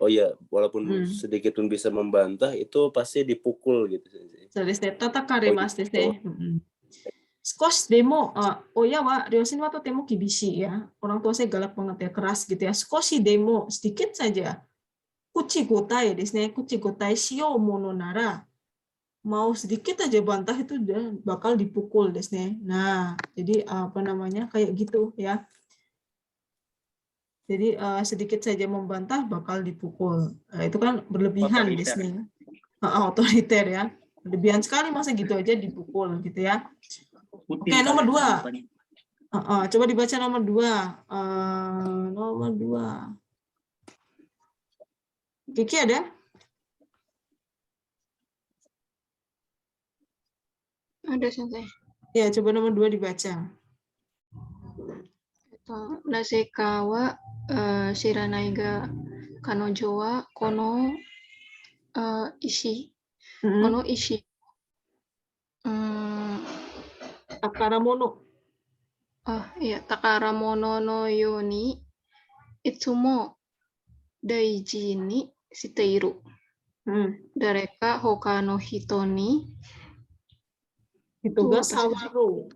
Oh ya, walaupun sedikit pun bisa membantah, itu pasti dipukul gitu sih. Tatakarimasu desu. Skos demo, oh ya wa, Ryoshin wa totemo kibishi ya. Orang tua saya galak banget ya, keras gitu ya. Skoshi demo, sedikit saja. Kuchi gotai desu ne, kuchi gotai shio mono nara. Mau sedikit aja bantah itu udah bakal dipukul desu ne. Nah, jadi apa namanya kayak gitu ya. Jadi sedikit saja membantah bakal dipukul. Itu kan berlebihan desu ne. Otoriter ya. Berlebihan sekali, masa gitu aja dipukul gitu ya. Oke, nomor 2. Coba dibaca nomor 2. Nomor 2. Kiki ada? Ada sensei. Ya, coba nomor 2 dibaca. Naseka wa shiranai ga kanojo wa kono ishi. Kono ishi. Takaramono. Iya, takaramono no yoni itsumo daiji ni shiteiru. Dareka hoka no hito ni itu ga sawaro.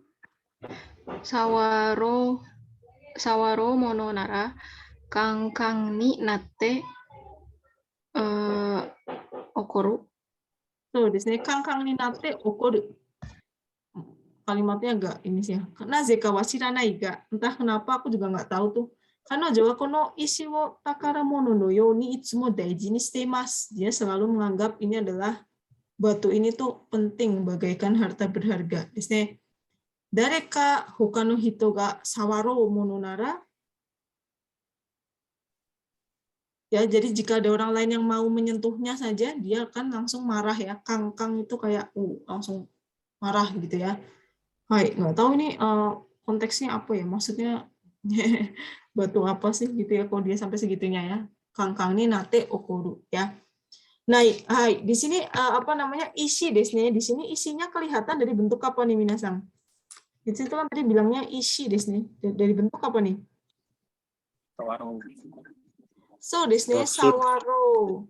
Sawaro mono nara kangkang ni natte okoru. Tuh, di sini kangkang ni natte okoru. Kalimatnya agak ini sih ya. Karena zeka washiranai ga, entah kenapa aku juga nggak tahu tuh. Karena Jawa kono isi wo takaramono no yoni itsumo daiji ni shite imasu. Dia selalu menganggap ini adalah batu ini tuh penting bagaikan harta berharga. Di sini dareka hoka no hito ga sawaro mono nara. Ya, jadi jika ada orang lain yang mau menyentuhnya saja, dia akan langsung marah ya. Kangkang itu kayak langsung marah gitu ya. Hai, nggak tahu ini konteksnya apa ya, maksudnya batu apa sih gitu ya, kalau dia sampai segitunya ya. Kangkang ni nate okoru ya. Nah, hai, di sini apa namanya isi desne, di sini isinya kelihatan dari bentuk apa nih minasang? Di situ kan tadi bilangnya isi desne, dari bentuk apa nih? Sawaro. So desne sawaro.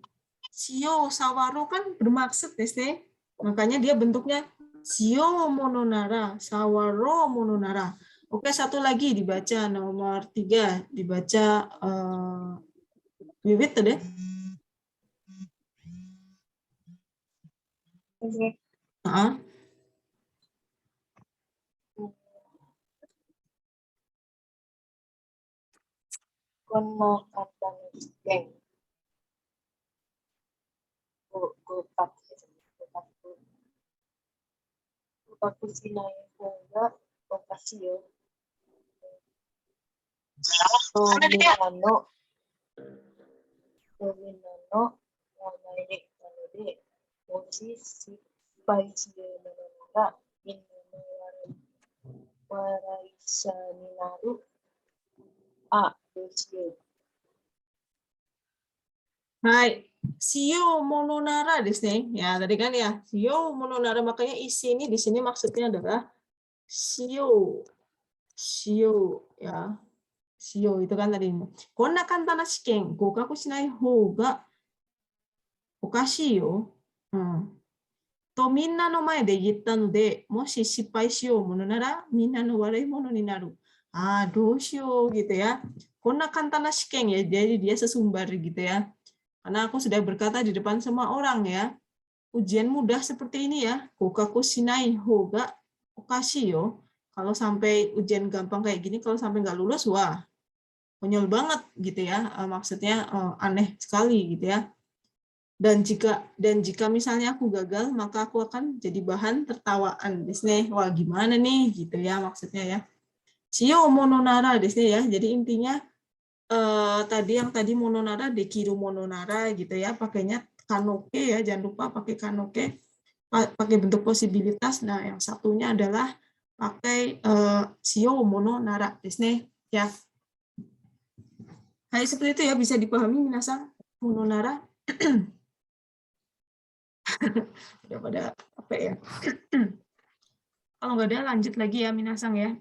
Shio sawaro kan bermaksud desne, makanya dia bentuknya shio mononara, sawaro mononara. Oke, satu lagi dibaca nomor 3, dibaca Wiwit tadi. Kona kata geng. Gokaku shinai houga okashi yo. Tomina no namae nanode, moshi shippai shirou mono nara, minna no waraisha ni naru. Doshiyou. Hai, Shio mononara desu ne. Ya, tadi kan ya, Shio mononara, makanya isi ini di sini maksudnya adalah Shio. Shio ya. Shio itu kan tadi. Konna kantana shiken gokaku shinai hou ga okashi yo. To minna no mae de yitta no de, moshi shippai shiyou mono nara minna no warai mono ni naru. Doshiyou gitu ya. Konna kantana shiken ya, jadi dia sesumbar gitu ya. Karena aku sudah berkata di depan semua orang ya, ujian mudah seperti ini ya, gokaku shinai hou ga okashi yo. Kalau sampai ujian gampang kayak gini, kalau sampai nggak lulus, wah, konyol banget gitu ya, maksudnya aneh sekali gitu ya. Dan jika misalnya aku gagal, maka aku akan jadi bahan tertawaan desne. Wah, gimana nih gitu ya maksudnya ya. Shio mononara desne ya. Jadi intinya tadi mononara, dekiru mononara gitu ya, pakainya kanoke ya, jangan lupa pakai kanoke, pakai bentuk posibilitas. Nah, yang satunya adalah pakai shio mononara desne ya. Hai, seperti itu ya, bisa dipahami minasan mononara. Udah pada apa ya. Kalau nggak ada lanjut lagi ya minasang ya.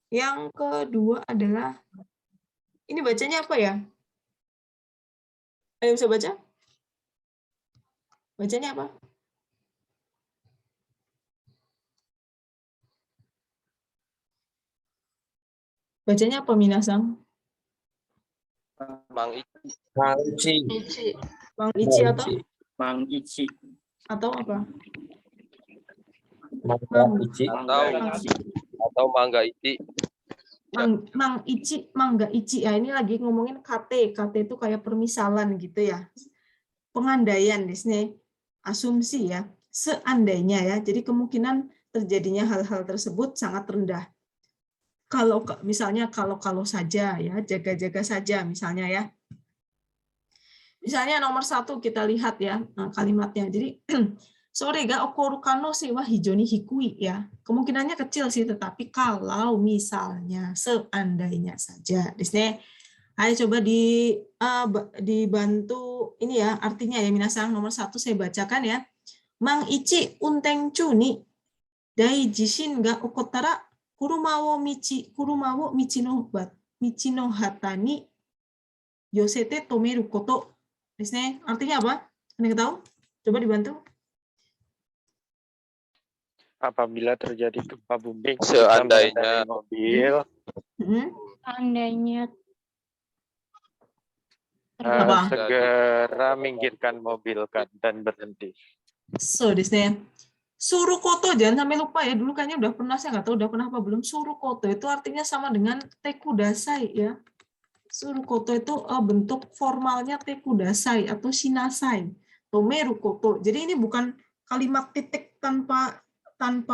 Yang kedua adalah ini bacanya apa ya? Ayo bisa baca? Bacanya apa? Bacanya apa minasang? Mang Ici. Mang Ici. Mang Ici atau? Mang Ici. Atau apa? Mang Ici. Atau Mangga Ici. Mang Ici, Mangga Ici. Ya, ini lagi ngomongin KT. KT itu kayak permisalan gitu ya. Pengandaian di sini, asumsi ya. Seandainya ya. Jadi kemungkinan terjadinya hal-hal tersebut sangat rendah. Kalau misalnya kalau saja ya, jaga-jaga saja misalnya ya. Misalnya nomor 1 kita lihat ya kalimatnya. Jadi sore ga okoru kanosi wa hijau ni hikui ya. Kemungkinannya kecil sih, tetapi kalau misalnya seandainya saja. Di sini ayo coba dibantu ini ya artinya ya minasang. Nomor 1 saya bacakan ya. Mang Ichi unteng chu ni dai jishin ga okotara kuruma wo michi no hata ni yosete tomeru koto. Di sini artinya apa? Ada yang tahu? Coba dibantu. Apabila terjadi gempa bumi, seandainya mobil, Seandainya segera minggirkan mobil dan berhenti. So, di sini suruh koto, jangan sampai lupa ya. Dulu kayaknya udah pernah, saya nggak tahu udah pernah apa belum. Suruh koto itu artinya sama dengan tekudasai ya. Suruh koto itu bentuk formalnya tekudasai atau shinasai. Tomeru koto. Jadi ini bukan kalimat titik tanpa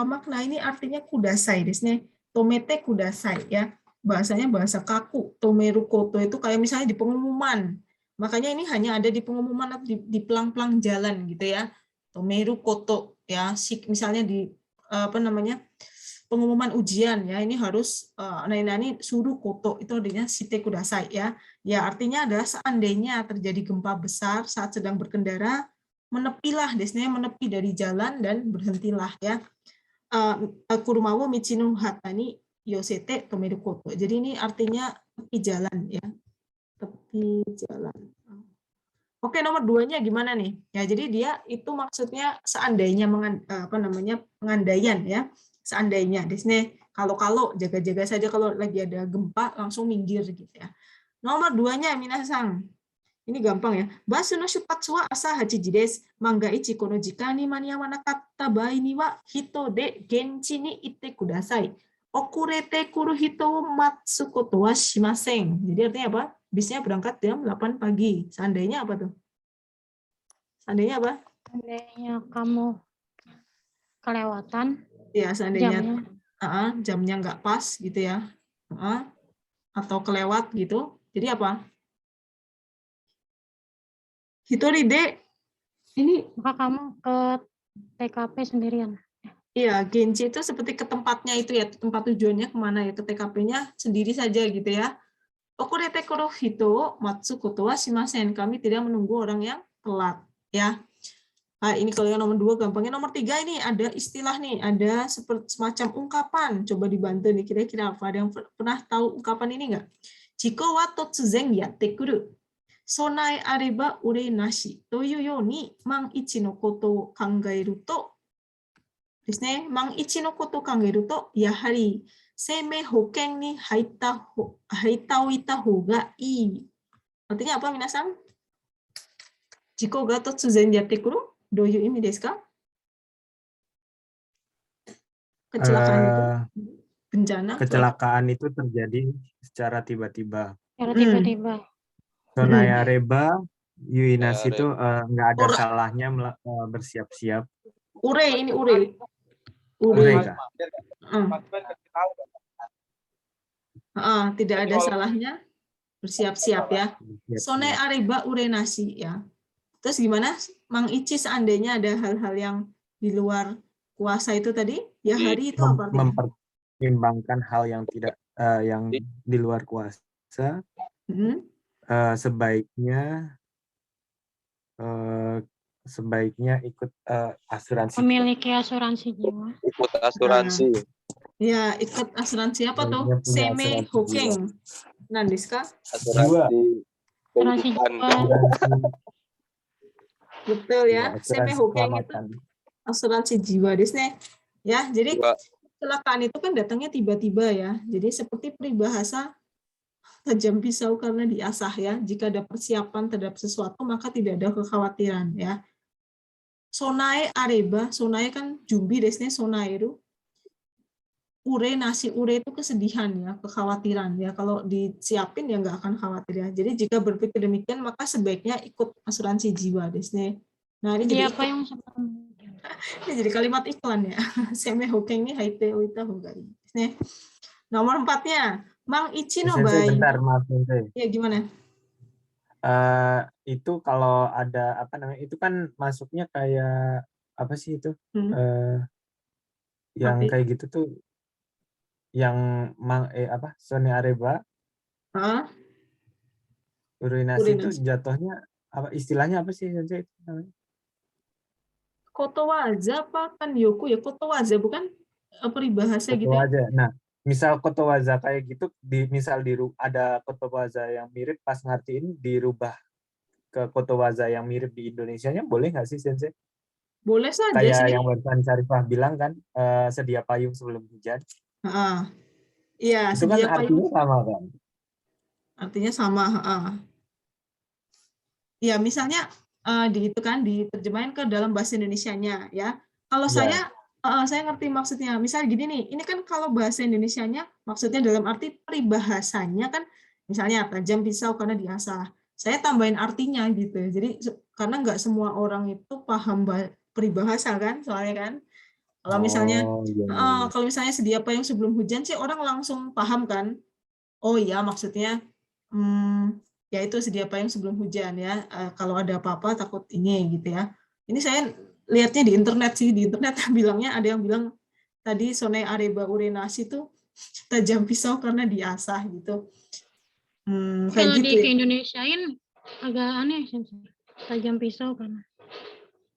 makna, ini artinya kudasai. Di sini tomete kudasai ya. Bahasanya bahasa kaku. Tomeru koto itu kayak misalnya di pengumuman. Makanya ini hanya ada di pengumuman atau di pelang-pelang jalan gitu ya. Tomeru koto ya, misalnya di pengumuman ujian ya, ini harus nani suruh koto itu artinya shite kudasai ya. Ya artinya adalah seandainya terjadi gempa besar saat sedang berkendara, menepilah, desnya menepi dari jalan dan berhentilah ya. Kurumawo michino hatani yosete tomeru koto. Jadi ini artinya tepi jalan ya. Tepi jalan. Oke, nomor 2-nya gimana nih? Ya, jadi dia itu maksudnya seandainya pengandaian ya. Seandainya di sini kalau jaga-jaga saja kalau lagi ada gempa langsung minggir gitu ya. Nomor 2-nya minasang. Ini gampang ya. Basu no shupatsu wa asa 8 ji desu. Manga ichi kono jika ni maniawanakatta bai ni wa hito de genchi ni itte kudasai. Okurete kuru hito wo matsu koto wa shimasen. Jadi artinya apa? bisnya berangkat jam 8 pagi. Seandainya apa tuh? Seandainya apa? Seandainya kamu kelewatan Ya, seandainya jamnya. jamnya nggak pas gitu ya. Atau kelewat gitu. Jadi apa? Hitori de ini Maka kamu ke TKP sendirian. iya, genji itu seperti ke tempatnya itu ya, tempat tujuannya kemana ya, ke TKP-nya sendiri saja gitu ya. Okurete koro hito matsu koto wa shimasen. Kami tidak menunggu orang yang telat ya. Nah, ini kalau yang nomor 2 gampangnya. Nomor 3 ini ada istilah nih, ada seperti semacam ungkapan. Coba dibantu nih, kira-kira apa? Ada yang pernah tahu ungkapan ini nggak? Jiko wa totsuzen yatte kuru. Sonae areba ure nashi. Toyu yo ni man ichi no koto o kangaeru to ですね。万一のことを考えると、やはり生命保険に入っておいた方がいい。Artinya apa, minasan? Jiko ga totsuzen yatte-kuru, どういう意味ですか? Kecelakaan itu, bencana. Kecelakaan itu terjadi secara tiba-tiba. Secara tiba-tiba. Sonaya reba, yuinasi itu nggak ada salahnya bersiap-siap. Ure, ini ure. Tidak ada salahnya bersiap-siap ya. Sone areba ure nasi ya. Terus gimana? Mang Ichi seandainya ada hal-hal yang di luar kuasa itu tadi, ya hari itu apa artinya? Mempertimbangkan hal yang tidak yang di luar kuasa, sebaiknya ikut asuransi. Memiliki asuransi jiwa. Ikut asuransi. Ya, ikut asuransi apa tuh? Seme Hokeng. Nandiska? Asuransi Betul ya. Seme Hokeng itu asuransi jiwa desne. Ya, jadi kecelakaan itu kan datangnya tiba-tiba ya. Jadi seperti peribahasa tajam pisau karena diasah ya. Jika ada persiapan terhadap sesuatu maka tidak ada kekhawatiran ya. Sonae areba, sonae kan jumbi desne sonaeru. Ure nasi ure itu kesedihan ya, kekhawatiran ya. Kalau disiapin ya nggak akan khawatir ya. Jadi jika berpikir demikian maka sebaiknya ikut asuransi jiwa desne. Nah ini jadi apa yang ini jadi kalimat iklan ya. Seme Hokeng ni haite oita hogai. Desne. Nomor 4-nya, Mang Ichi no bai. Bentar, maaf Sensei. Ya gimana? Itu kalau ada apa namanya, itu kan masuknya kayak apa sih itu? Yang kayak gitu tuh, yang Sone Areba, urinasi itu jatuhnya apa? Istilahnya apa sih Sensei? Kotowaza apa kan yoku ya? Kotowaza bukan peribahasa gitu ya? Nah, misal kotowaza kayak gitu, ada kotowaza yang mirip, pas ngertiin dirubah ke kotowaza yang mirip di Indonesianya, boleh nggak sih Sensei? Boleh saja kayak sih. yang barusan Syarifah bilang kan, sedia payung sebelum hujan. Iya, itu kan artinya sama kan? Artinya sama. Ya, misalnya diterjemahin ke dalam bahasa Indonesianya ya. Kalau saya ngerti maksudnya. Misal gini nih, ini kan kalau bahasa Indonesianya maksudnya dalam arti peribahasanya kan, misalnya tajam pisau karena diasah. Saya tambahin artinya gitu. Jadi karena nggak semua orang itu paham peribahasa kan, soalnya kan. Kalau misalnya kalau misalnya sedia payung sebelum hujan sih orang langsung paham kan. Oh iya maksudnya ya itu sedia payung sebelum hujan ya. Kalau ada apa-apa takut ini gitu ya. Ini saya lihatnya di internet sih, di internet bilangnya ada yang bilang tadi Sone Areba Urenasi itu tajam pisau karena diasah gitu. Kalau gitu di Indonesiain agak aneh sih, tajam pisau kan.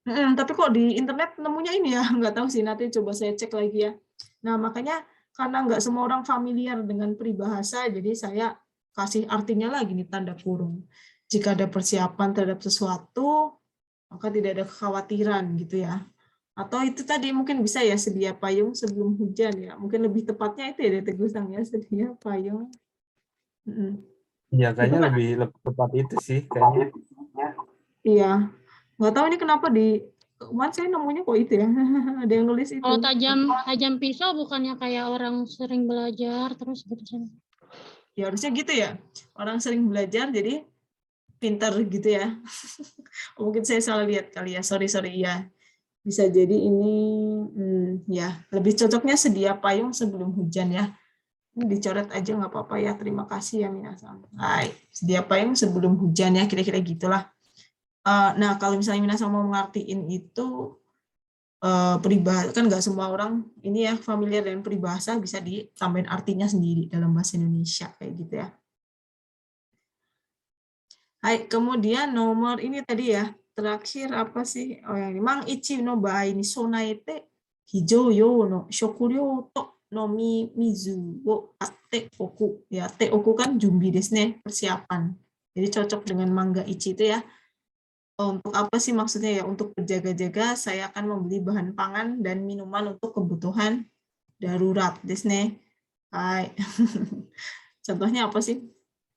Tapi kok di internet nemunya ini ya, nggak tahu sih, nanti coba saya cek lagi ya. Nah makanya karena nggak semua orang familiar dengan peribahasa, jadi saya kasih artinya lagi nih, tanda kurung. Jika ada persiapan terhadap sesuatu, maka tidak ada kekhawatiran gitu ya. Atau itu tadi mungkin bisa ya, sedia payung sebelum hujan ya. Mungkin lebih tepatnya itu ya, Teh Gusang ya, sedia payung. Iya, kayaknya lebih tepat itu sih kayaknya. Iya. Nggak tahu ini kenapa kemarin saya nemunya kok itu ya. Ada yang nulis itu. Kalau tajam pisau bukannya kayak orang sering belajar terus gitu. Ya harusnya gitu ya. Orang sering belajar jadi pintar gitu ya. Mungkin saya salah lihat kali ya. Sorry ya. Bisa jadi ini ya lebih cocoknya sedia payung sebelum hujan ya. Ini dicoret aja nggak apa-apa ya. Terima kasih ya minasan. Hai, sedia payung sebelum hujan ya, kira-kira gitulah. Nah kalau misalnya minasan mau mengartiin itu peribahasa, kan nggak semua orang ini ya familiar dengan peribahasa, bisa ditambahin artinya sendiri dalam bahasa Indonesia kayak gitu ya. Hai, kemudian nomor ini tadi ya, terakhir apa sih? Oh yang ini, mang ichi no bai ni sonaete hijau yo no shokuryo to nomi mizu wo ate oku. Ya, te oku kan jumbi desu ne, persiapan. Jadi cocok dengan mangga ichi itu ya. Untuk apa sih maksudnya ya? Untuk berjaga-jaga, saya akan membeli bahan pangan dan minuman untuk kebutuhan darurat desu ne. Hai. Contohnya apa sih?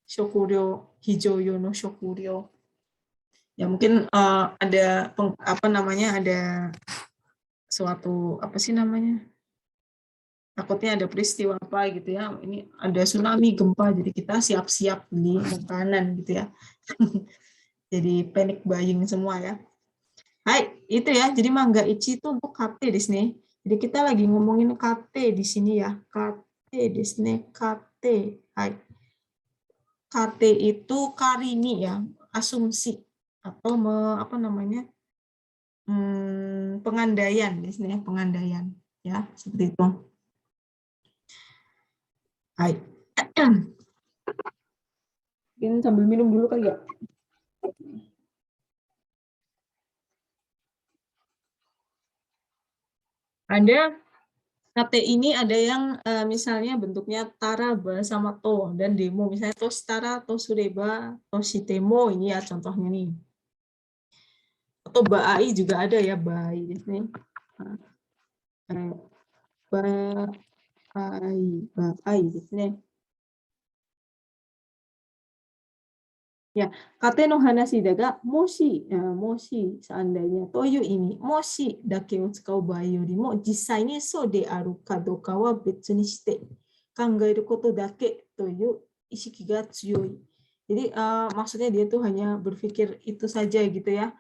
Shokuryo, hijau yo no shokuryo. Ya mungkin ada ada suatu apa sih namanya? Takutnya ada peristiwa apa gitu ya. Ini ada tsunami, gempa, jadi kita siap-siap beli makanan gitu ya. Jadi panic buying semua ya. Hai, itu ya. Jadi mangga ichi itu untuk KT di sini. Jadi kita lagi ngomongin KT di sini ya. KT di sini, KT. Hai. KT itu karini ya, asumsi atau pengandaian di sini ya, pengandaian ya, seperti itu. Hai. Mungkin sambil minum dulu kali ya. Ada KT ini ada yang misalnya bentuknya tara bersama to dan demo, misalnya to tara, to sureba, to shitemo, ini ya contohnya nih. Atau baai juga ada ya, baai di sini. Baai di sini. Ya, kate no hanashi daga moshi seandainya toyu ini moshi dake o tsukau bae yorimo jisai ni so de aru ka doka wa betsu ni shite kangaeru koto dake toyu ishiki ga tsuyoi. Jadi maksudnya dia tuh hanya berpikir itu saja gitu ya.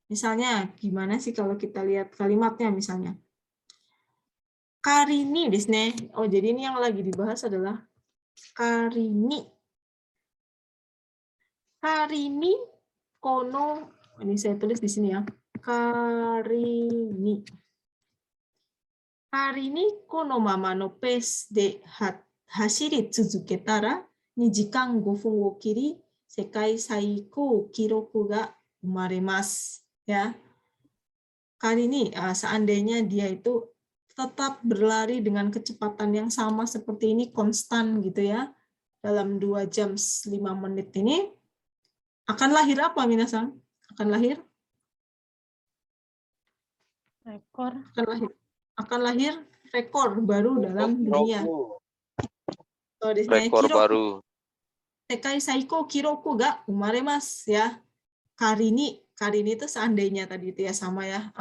Misalnya gimana sih kalau kita lihat kalimatnya misalnya. Karini desu ne. Oh, jadi ini yang lagi dibahas adalah karini. Karini kono, ini saya tulis di sini ya. Karini kono mama no pace de hashiri tsuzuketara 2時間5分を切り世界最高記録が生まれます ya. Kali ini seandainya dia itu tetap berlari dengan kecepatan yang sama seperti ini, konstan gitu ya, dalam 2 jam 5 menit ini, akan lahir apa minasan? Akan lahir? Rekor. Akan lahir rekor baru dalam dunia. So, Rekor baru. Sekai saiko kiroku ga umaremasu ya. Karini itu seandainya tadi itu ya sama ya.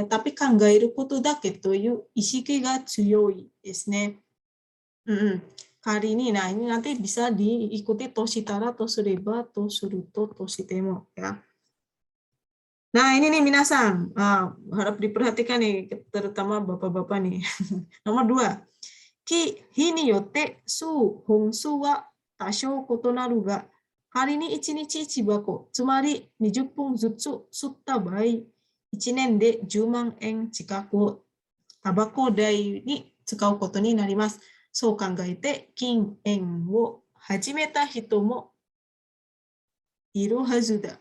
Tapi kangairu koto dake toyu ishiki ga tsuyoi desu ne. Kali ini, nah ini nanti bisa diikuti toshitara, tosureba, tosuruto, toshitemo ya. Nah ini nih minasan, harap diperhatikan nih, terutama bapak-bapak nih. Nomor 2, ki hini yote su hongsu wa tasho kotonaru ga kari ni 1日1箱、つまり20本ずつ吸った場合、1年で10万円近くタバコ代に使うことになります。そう考えて禁煙を始めた人もいるはずだ。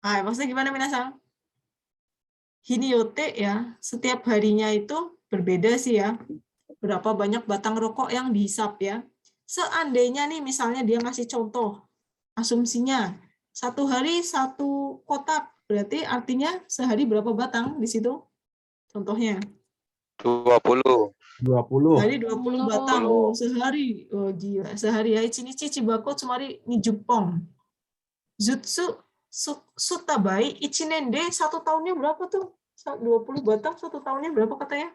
Hai, maksudnya gimana minasan? Hiniyote ya, setiap harinya itu berbeda sih ya. Berapa banyak batang rokok yang dihisap ya. Seandainya nih misalnya dia ngasih contoh, asumsinya 1 hari 1 kotak, berarti artinya sehari berapa batang di situ? Contohnya. 20. Hari 20 batang, sehari. Oh gila, sehari ya. Ichinichi chibako tsumari 20 pong. Jutsu sutabai 1 nen de 1 tahunnya berapa tuh? 20 batang 1 tahunnya berapa katanya?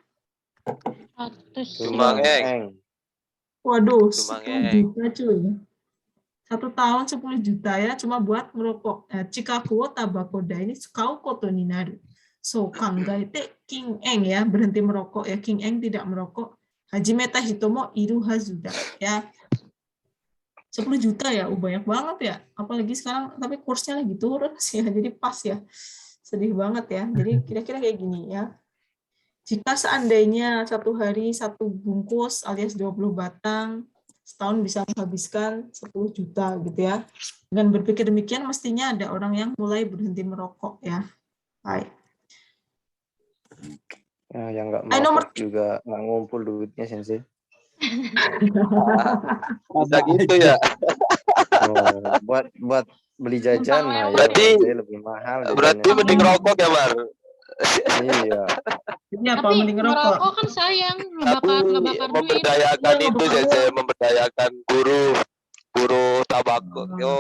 10 eng. Waduh, Cuma 10 juta cuy. 1 tahun 10 juta ya, cuma buat merokok. Chikaku wo tabako da ini sukau koto ni naru. So, kangaete King Eng ya, berhenti merokok ya. King Eng tidak merokok. Hajimeta hito mo iru hazu da ya. 10 juta ya, banyak banget ya. Apalagi sekarang, tapi kursnya lagi turun sih ya, jadi pas ya. Sedih banget ya. Jadi kira-kira kayak gini ya. Jika seandainya 1 hari 1 bungkus alias 20 batang, setahun bisa menghabiskan 10 juta gitu ya. Dengan berpikir demikian, mestinya ada orang yang mulai berhenti merokok ya. Baik. Ya, yang nggak Ayo, nomor merokok juga nggak ngumpul duitnya Sensei. Bisa gitu ya. Oh, buat beli jajan mah ya Berarti- Sensei lebih mahal Berarti jajannya. mending rokok ya, Mar? Iya. Ini apa Tapi mending ngerokok? ngerokok kan sayang, Tapi ngebakar duit. memberdayakan Iya, itu ngebakar saya memberdayakan buruh tabako. Yo.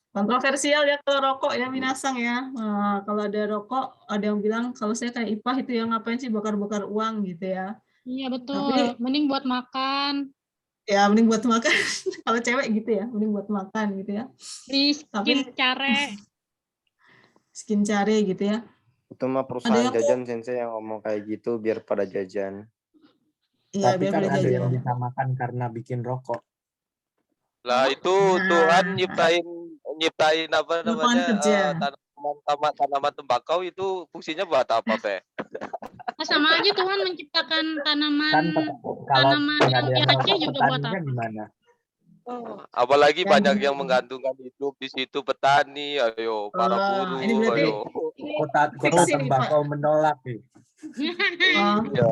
Kontroversial ya kalau rokok ya Minasang ya. Nah, kalau ada rokok, ada yang bilang kalau saya kayak Ipah itu ya ngapain sih bakar-bakar uang gitu ya. Iya betul, Tapi- mending buat makan. Ya mending buat makan. Kalau cewek gitu ya, mending buat makan gitu ya. Beli Tapi- skin care. Skin care gitu ya. Itu mah perusahaan yang- jajan Sensei yang ngomong kayak gitu biar pada jajan. Iya, Tapi biar kan pada ada yang jajan. bisa makan karena bikin rokok. Lah itu Nah. Tuhan nyiptain apa Lapangan namanya kerja. tanaman tembakau itu fungsinya buat apa, Pe? Nah, sama aja Tuhan menciptakan tanaman Kan kalau tanaman nggak ada yang yang kecil rokok, juga buat petaninya apa? gimana? Apalagi Kan- banyak yang menggantungkan hidup di situ, petani, ayo para buruh, ini berarti- ayo. Kota Fix ini, tembakau menolak nih. Oh, Iya.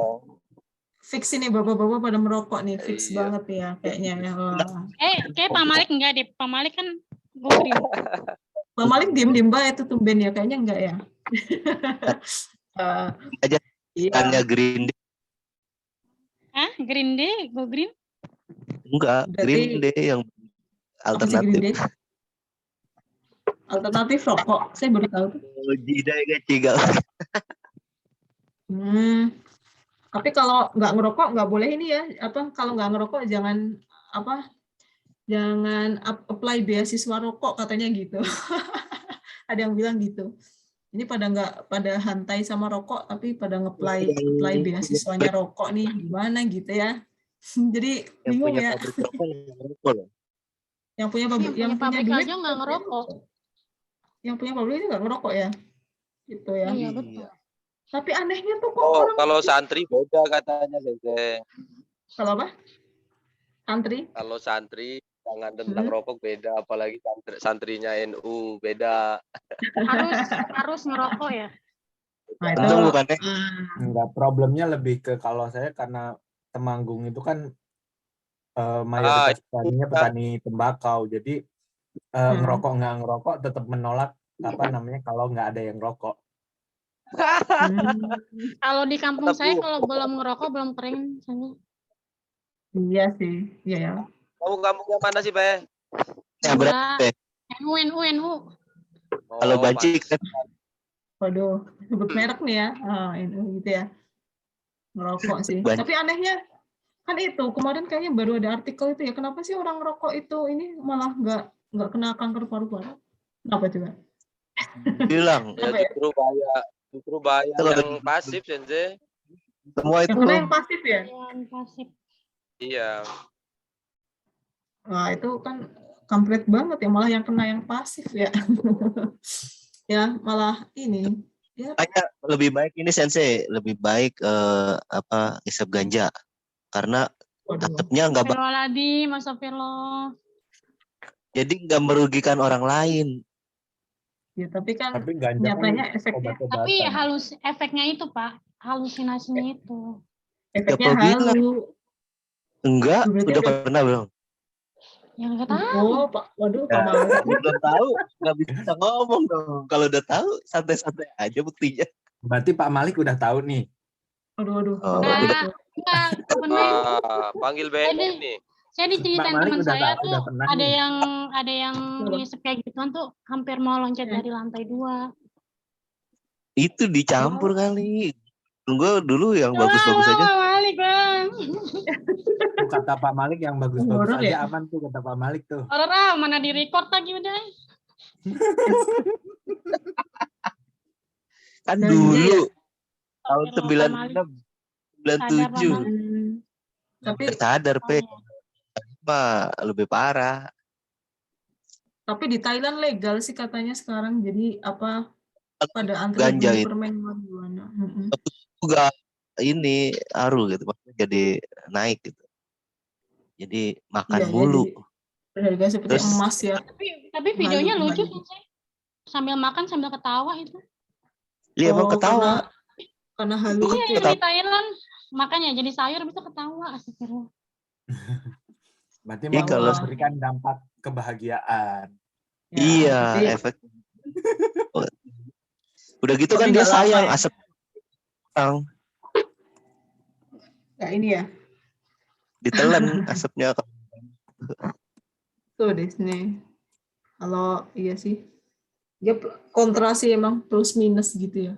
fix ini bapak-bapak pada merokok nih, fix Iya. banget ya kayaknya ya. Wah. Kayak Pak Malik enggak deh. Pak Malik kan gokil. Pak Malik diem-diem banget itu tumben ya, kayaknya enggak ya. Aja Iya. tanya Green Day. Hah? Green Day? Go Green? Enggak, Berarti- Green Day yang Apa sih Green alternatif. Day? Alternatif rokok, saya baru tahu tuh. Jidai keciga. Tapi kalau nggak ngerokok nggak boleh ini ya. Apa kalau nggak ngerokok jangan apa? Jangan apply beasiswa rokok katanya gitu. Ada yang bilang gitu. Ini pada nggak pada hantai sama rokok tapi pada apply beasiswanya rokok nih gimana gitu ya. Jadi Yang bingung punya ya. pabrik rokok nggak ngerokok loh. Yang punya pabrik Yang punya pabrik duit aja nggak ngerokok. Yang punya pabrik itu nggak ngerokok ya. Gitu ya. Iya betul. Tapi anehnya tuh kok Oh, orang kalau santri beda katanya, Sensei. kalau apa? Santri? Kalau santri jangan tentang rokok beda, apalagi santrinya NU beda. Harus ngerokok ya. Nah, itu Untung bukannya Enggak, problemnya lebih ke kalau saya karena Temanggung itu kan mayoritas petaninya petani tembakau. Jadi ngerokok nggak ngerokok tetap menolak apa namanya kalau nggak ada yang rokok. Kalau di kampung saya kalau belum ngerokok belum kering. Iya sih, iya ya. Kamu yang mana sih, Pe? yang berapa? NU. Kalau banci kan Waduh, sebut merek nih ya. Ini gitu ya. Ngerokok sih. Banyak. Tapi anehnya kan itu kemarin kayaknya baru ada artikel itu ya. Kenapa sih orang ngerokok itu ini malah nggak kena kanker paru-paru? Kenapa coba? bilang Ya Apa ya? justru bahaya Kalau yang pasif, Sensei. semua itu Yang kena yang pasif ya? Yang pasif. Iya. Wah itu kan kampret banget ya. Malah yang kena yang pasif ya. Ya malah ini. Ya, makanya lebih baik ini Sensei, lebih baik apa isap ganja karena asapnya nggak Astagfirullahaladzim, astagfirullah. jadi nggak merugikan orang lain. ya tapi kan Tapi ganja nyatanya kan efeknya Tapi efeknya itu Pak, halusinasinya itu. efeknya Siapa bilang? halu. Enggak, Berarti udah ada- pernah belum? Yang nggak tahu. Oh, Pak. Waduh, Pak Ya, Malik. belum tahu, nggak bisa ngomong dong. Kalau udah tahu, santai-santai aja buktinya. berarti Pak Malik udah tahu nih. Waduh. Oh, Enggak, sebenarnya Panggil BNN nih. saya diceritain Pak Malik teman udah saya tahu, tuh udah pernah ada nih. yang ngisep kayak gituan tuh hampir mau loncat dari lantai 2. Itu dicampur kali. Gue dulu yang bagus-bagus aja. Pak Malik, Bang. Tuh kata Pak Malik yang bagus-bagus Horor aja ya? aman tuh kata Pak Malik tuh. Orang mana di record lagi udah. Kan Ganja dulu ya? tahun 96, 97. Tapi Sadar, Pe. Mah lebih parah. tapi di Thailand legal sih katanya sekarang. Jadi apa pada antri Ganja beli itu permen marijuana. juga ini aru gitu, maksudnya jadi naik gitu. Jadi makan Iya ya, mulu. jadi berharga seperti Terus emas ya. Tapi videonya Halu lucu kembali. sih. Sambil makan sambil ketawa itu. Iya emang ketawa. Karena halu Iya, itu yang ya. di Thailand makanya jadi sayur bisa ketawa. Astagfirullah. Berarti Iya, mau kalau memberikan dampak kebahagiaan. Ya, iya, tapi efek. Udah gitu tapi kan dia nggak lama sayang ya. asap orang Ya ini ya. ditelan asapnya. Tuh deh sini. Kalau iya sih. Ya kontra sih emang plus minus gitu ya.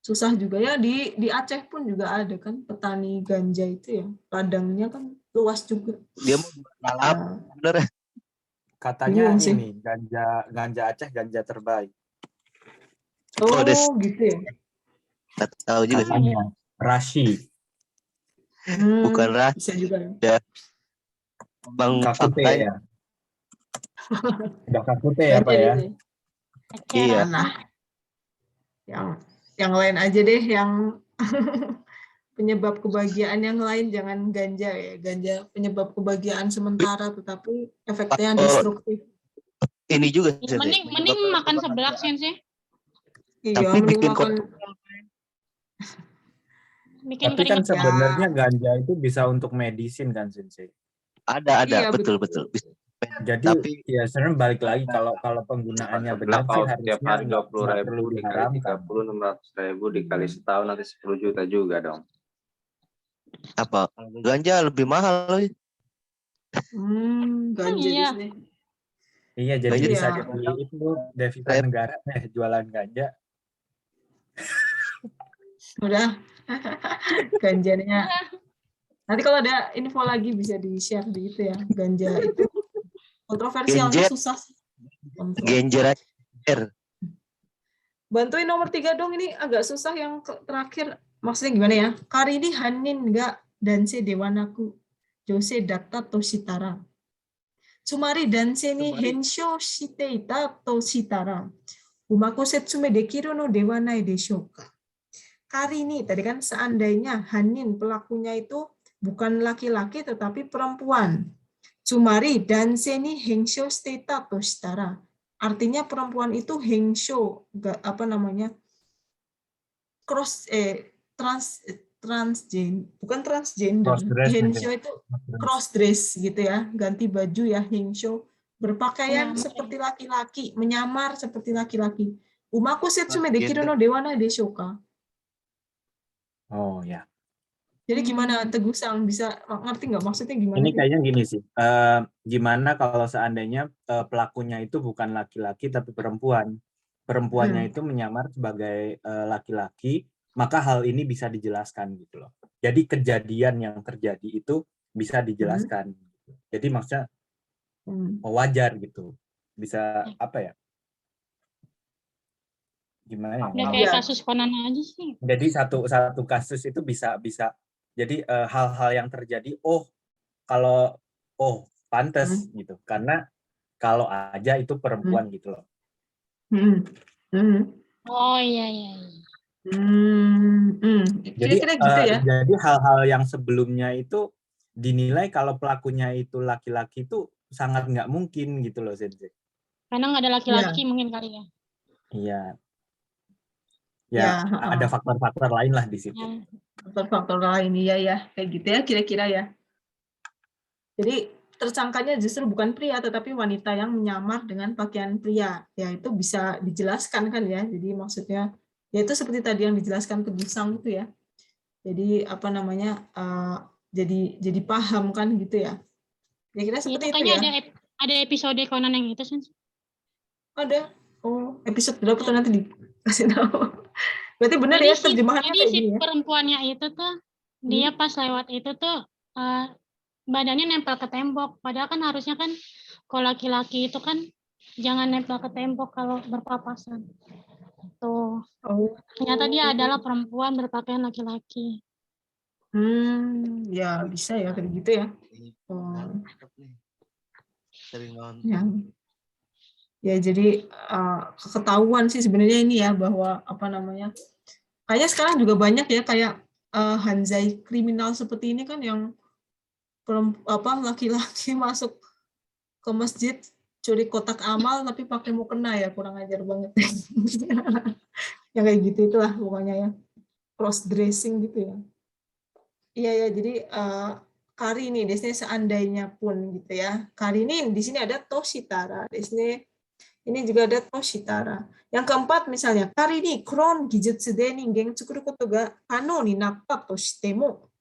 Susah juga ya di Aceh pun juga ada kan petani ganja itu ya. Ladangnya kan luas juga. Dia mau lalap, bener. Katanya Bingung sih. ini ganja Aceh ganja terbaik. Oh, des. gitu ya. Nggak tahu juga sih. Katanya Rashi. Bukan ras. Bisa juga ya. Ya. Bang Kakute faktanya. ya. Udah kakute ya Pak ya. Iya. Nah, yang lain aja deh, yang penyebab kebahagiaan yang lain jangan ganja ya. Ganja penyebab kebahagiaan sementara tetapi efeknya destruktif. Ini juga Ya, mending makan seblak sih. Iya, tapi mending bikin makan. Bikin Tapi kan keringet. sebenarnya ganja itu bisa untuk medisin kan Sensei. Ada, Iya, betul. Jadi Tapi ya sebenarnya balik lagi kalau penggunaannya benar sih Setiap harusnya hari nggak 20.000 perlu dikali diharamkan. 30, 600.000 dikali setahun nanti 10 juta juga dong. apa? Ganja lebih mahal loh. Ganja Iya. di sini. Iya jadi Ganja bisa Iya. jadi itu devisa negara jualan ganja. Udah. Ganjanya. Nanti kalau ada info lagi bisa di-share di itu ya. Ganja itu kontroversialnya Genjer. susah sih. Genjer. Bantuin nomor 3 dong, ini agak susah yang terakhir. Maksudnya gimana ya? Karini hanin nggak danse dewanaku. Jose datta toshitara. Sumari danse ni hensho shiteita toshitara. Umaku setsume dekiru no dewanai deshoka. Karini, tadi kan seandainya hanin pelakunya itu bukan laki-laki tetapi perempuan. Sumari danse ni hensho shiteita toshitara. Artinya perempuan itu hensho, apa namanya, transgender. Hensho itu cross dress gitu ya, ganti baju ya hensho, berpakaian seperti laki-laki, menyamar seperti laki-laki. Umaku setsume dekiru no dewana deshoka. Oh ya. Jadi gimana Teguh Sang, bisa ngerti nggak maksudnya gimana? Ini kayaknya gini sih, gimana kalau seandainya pelakunya itu bukan laki-laki tapi perempuan, perempuannya itu menyamar sebagai laki-laki, maka hal ini bisa dijelaskan gitu loh. Jadi kejadian yang terjadi itu bisa dijelaskan. Jadi maksudnya wajar gitu, bisa apa ya? Gimana ya? Udah kayak kasus Conan aja sih. Jadi satu kasus itu bisa. Jadi hal-hal yang terjadi, pantas gitu, karena kalau aja itu perempuan gitu loh. Oh iya. Jadi gitu ya? Jadi hal-hal yang sebelumnya itu dinilai kalau pelakunya itu laki-laki itu sangat nggak mungkin gitu loh, Sensei. Karena nggak ada laki-laki mungkin kali ya. Iya. Ya, ada faktor-faktor lain lah di situ. Faktor-faktor lain, iya ya, kayak gitu ya kira-kira ya. Jadi tersangkanya justru bukan pria, tetapi wanita yang menyamar dengan pakaian pria. Ya itu bisa dijelaskan kan ya. Jadi maksudnya, ya itu seperti tadi yang dijelaskan ke Busang itu ya. Jadi apa namanya, jadi paham kan gitu ya. Kira-kira seperti itu ya. Ada episode Conan yang itu sih. Ada. Oh, episode berapa tuh nanti dikasih tahu. Berarti benar ya terjemahannya kayak si gini ya. Perempuannya itu tuh dia pas lewat itu tuh badannya nempel ke tembok. Padahal kan harusnya kan kalau laki-laki itu kan jangan nempel ke tembok kalau berpapasan. Tuh. Ternyata dia adalah perempuan berpakaian laki-laki. Ya bisa ya kayak gitu ya. Ya jadi ketahuan sih sebenarnya ini ya bahwa apa namanya, kayaknya sekarang juga banyak ya kayak hanzai kriminal seperti ini kan yang laki-laki masuk ke masjid curi kotak amal tapi pakai mukena ya, kurang ajar banget. Yang kayak gitu itulah pokoknya ya, cross dressing gitu ya. Iya ya, jadi kari ini di sini seandainya pun gitu ya. Kari ini di sini ada toshitara, di sini ini juga ada toshitara. Yang keempat misalnya kari ni kron gijutsu de ningen tsukuru koto ga kano ni natta to shite mo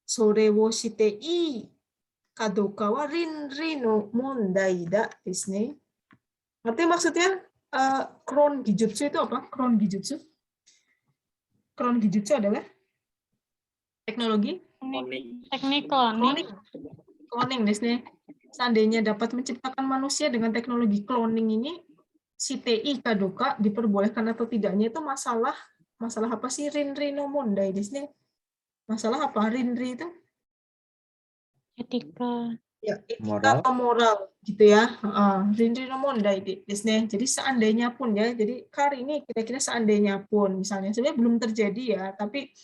sore wo shite ii kadoka wa rinri no mondai da desu ne. Artinya maksudnya kron gijutsu itu apa? Kron gijutsu? Kron gijutsu adalah teknologi? Teknik cloning desu. Seandainya dapat menciptakan manusia dengan teknologi cloning ini, si TI kadoka diperbolehkan atau tidaknya itu masalah apa sih? Rinri no mondai desu. Masalah apa rinri itu? Etika. Ya, etika atau moral gitu ya. Rinri no mondai desu. Jadi seandainya pun ya. Jadi kari ini kira-kira seandainya pun misalnya sebenarnya belum terjadi ya, tapi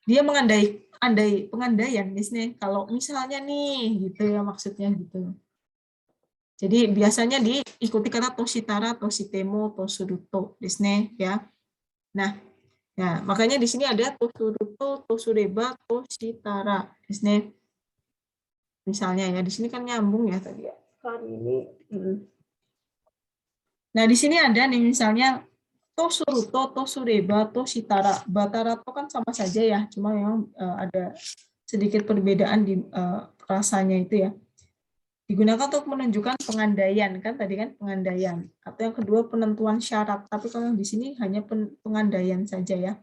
dia pengandaian desu. Kalau misalnya nih gitu ya maksudnya gitu. Jadi biasanya diikuti kata toshitara, toshitemo, tosuruto desu ya. Nah, ya makanya di sini ada tosuruto, tosureba, toshitara desu. Misalnya ya di sini kan nyambung ya tadi ya. Kali ini. Nah, di sini ada nih misalnya tosuruto, tosureba, toshitara. Batara to kan sama saja ya, cuma memang ada sedikit perbedaan di rasanya itu ya. Digunakan untuk menunjukkan pengandaian kan tadi kan pengandaian. Atau yang kedua penentuan syarat. Tapi kalau di sini hanya pengandaian saja ya.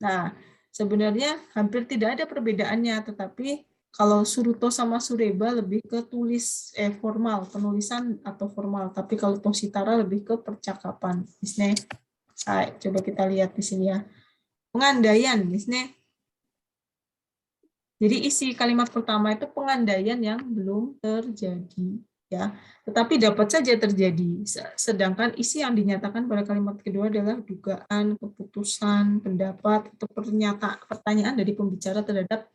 Nah, sebenarnya hampir tidak ada perbedaannya, tetapi kalau suruto sama sureba lebih ke formal, penulisan atau formal. Tapi kalau toshitara lebih ke percakapan. Disini, coba kita lihat di sini ya. Pengandaian, disini. Jadi isi kalimat pertama itu pengandaian yang belum terjadi, ya. Tetapi dapat saja terjadi. Sedangkan isi yang dinyatakan pada kalimat kedua adalah dugaan, keputusan, pendapat, atau pertanyaan dari pembicara terhadap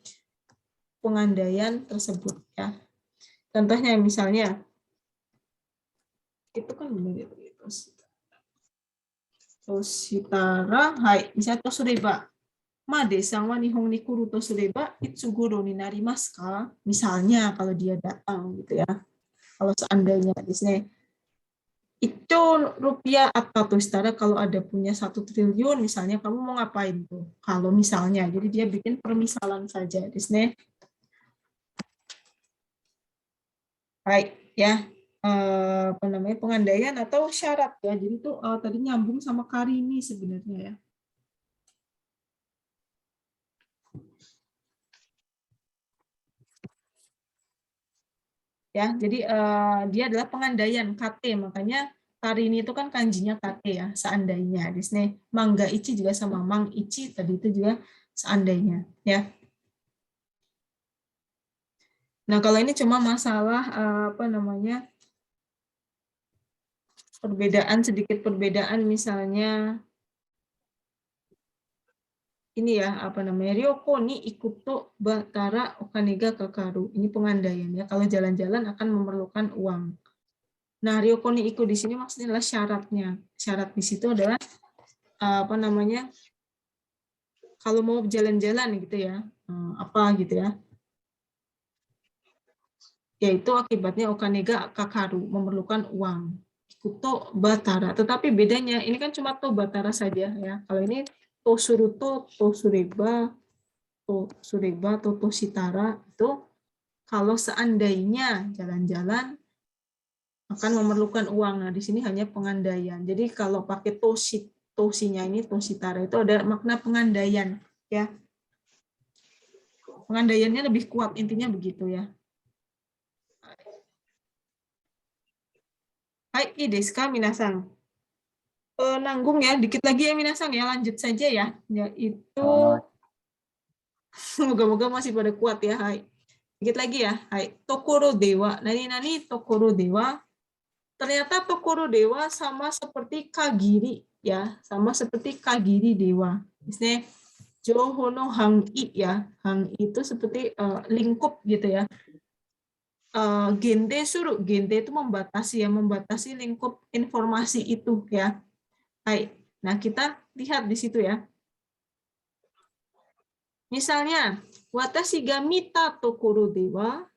pengandaian tersebut ya. Contohnya misalnya itu kan benar itu. Toshitara, misalnya tosureba. Made-san wa nihon ni kuru tosureba itsu goro ni narimasu ka? Misalnya kalau dia datang gitu ya. Kalau seandainya di sini itu rupiah atau toshitara kalau ada punya 1 triliun misalnya kamu mau ngapain tuh? Kalau misalnya, jadi dia bikin permisalan saja di sini. Baik ya, apa namanya pengandaian atau syarat ya. Jadi itu tadi nyambung sama kari ini sebenarnya ya. Ya, jadi dia adalah pengandaian kate, makanya kari ini itu kan kanjinya kate ya, seandainya. Di sini mangga ichi juga sama mang ichi tadi itu juga seandainya ya. Nah, kalau ini cuma masalah apa namanya sedikit perbedaan misalnya ini ya apa namanya ryoko ni ikuto batara okanega kakaru. Ini pengandaian ya. Kalau jalan-jalan akan memerlukan uang. Nah, ryoko ni iku di sini maksudnya adalah syaratnya. Syarat di situ adalah apa namanya kalau mau jalan-jalan gitu ya. Apa gitu ya. Yaitu akibatnya okanega kakaru, memerlukan uang. Ikuto batara, tetapi bedanya ini kan cuma to batara saja ya. Kalau ini tosuruto, tosureba, toshitara itu kalau seandainya jalan-jalan akan memerlukan uang. Nah, di sini hanya pengandaian. Jadi kalau pakai tosinya ini toshitara itu ada makna pengandaian ya. Pengandaiannya lebih kuat, intinya begitu ya. Hai, i desu ka minasan? Nanggung ya, dikit lagi ya minasan ya, lanjut saja ya. Yaitu moga-moga masih pada kuat ya. Hai. Dikit lagi ya. Hai. Tokoro dewa. Nani tokoro dewa. Ternyata tokoro dewa sama seperti kagiri ya, sama seperti kagiri dewa. Misalnya Joho no hangi ya. Hangi itu seperti lingkup gitu ya. Gente suruh, gente itu membatasi ya, membatasi lingkup informasi itu ya. Hai. Nah, kita lihat di situ ya. Misalnya, watashi ga mita tokoro dewa,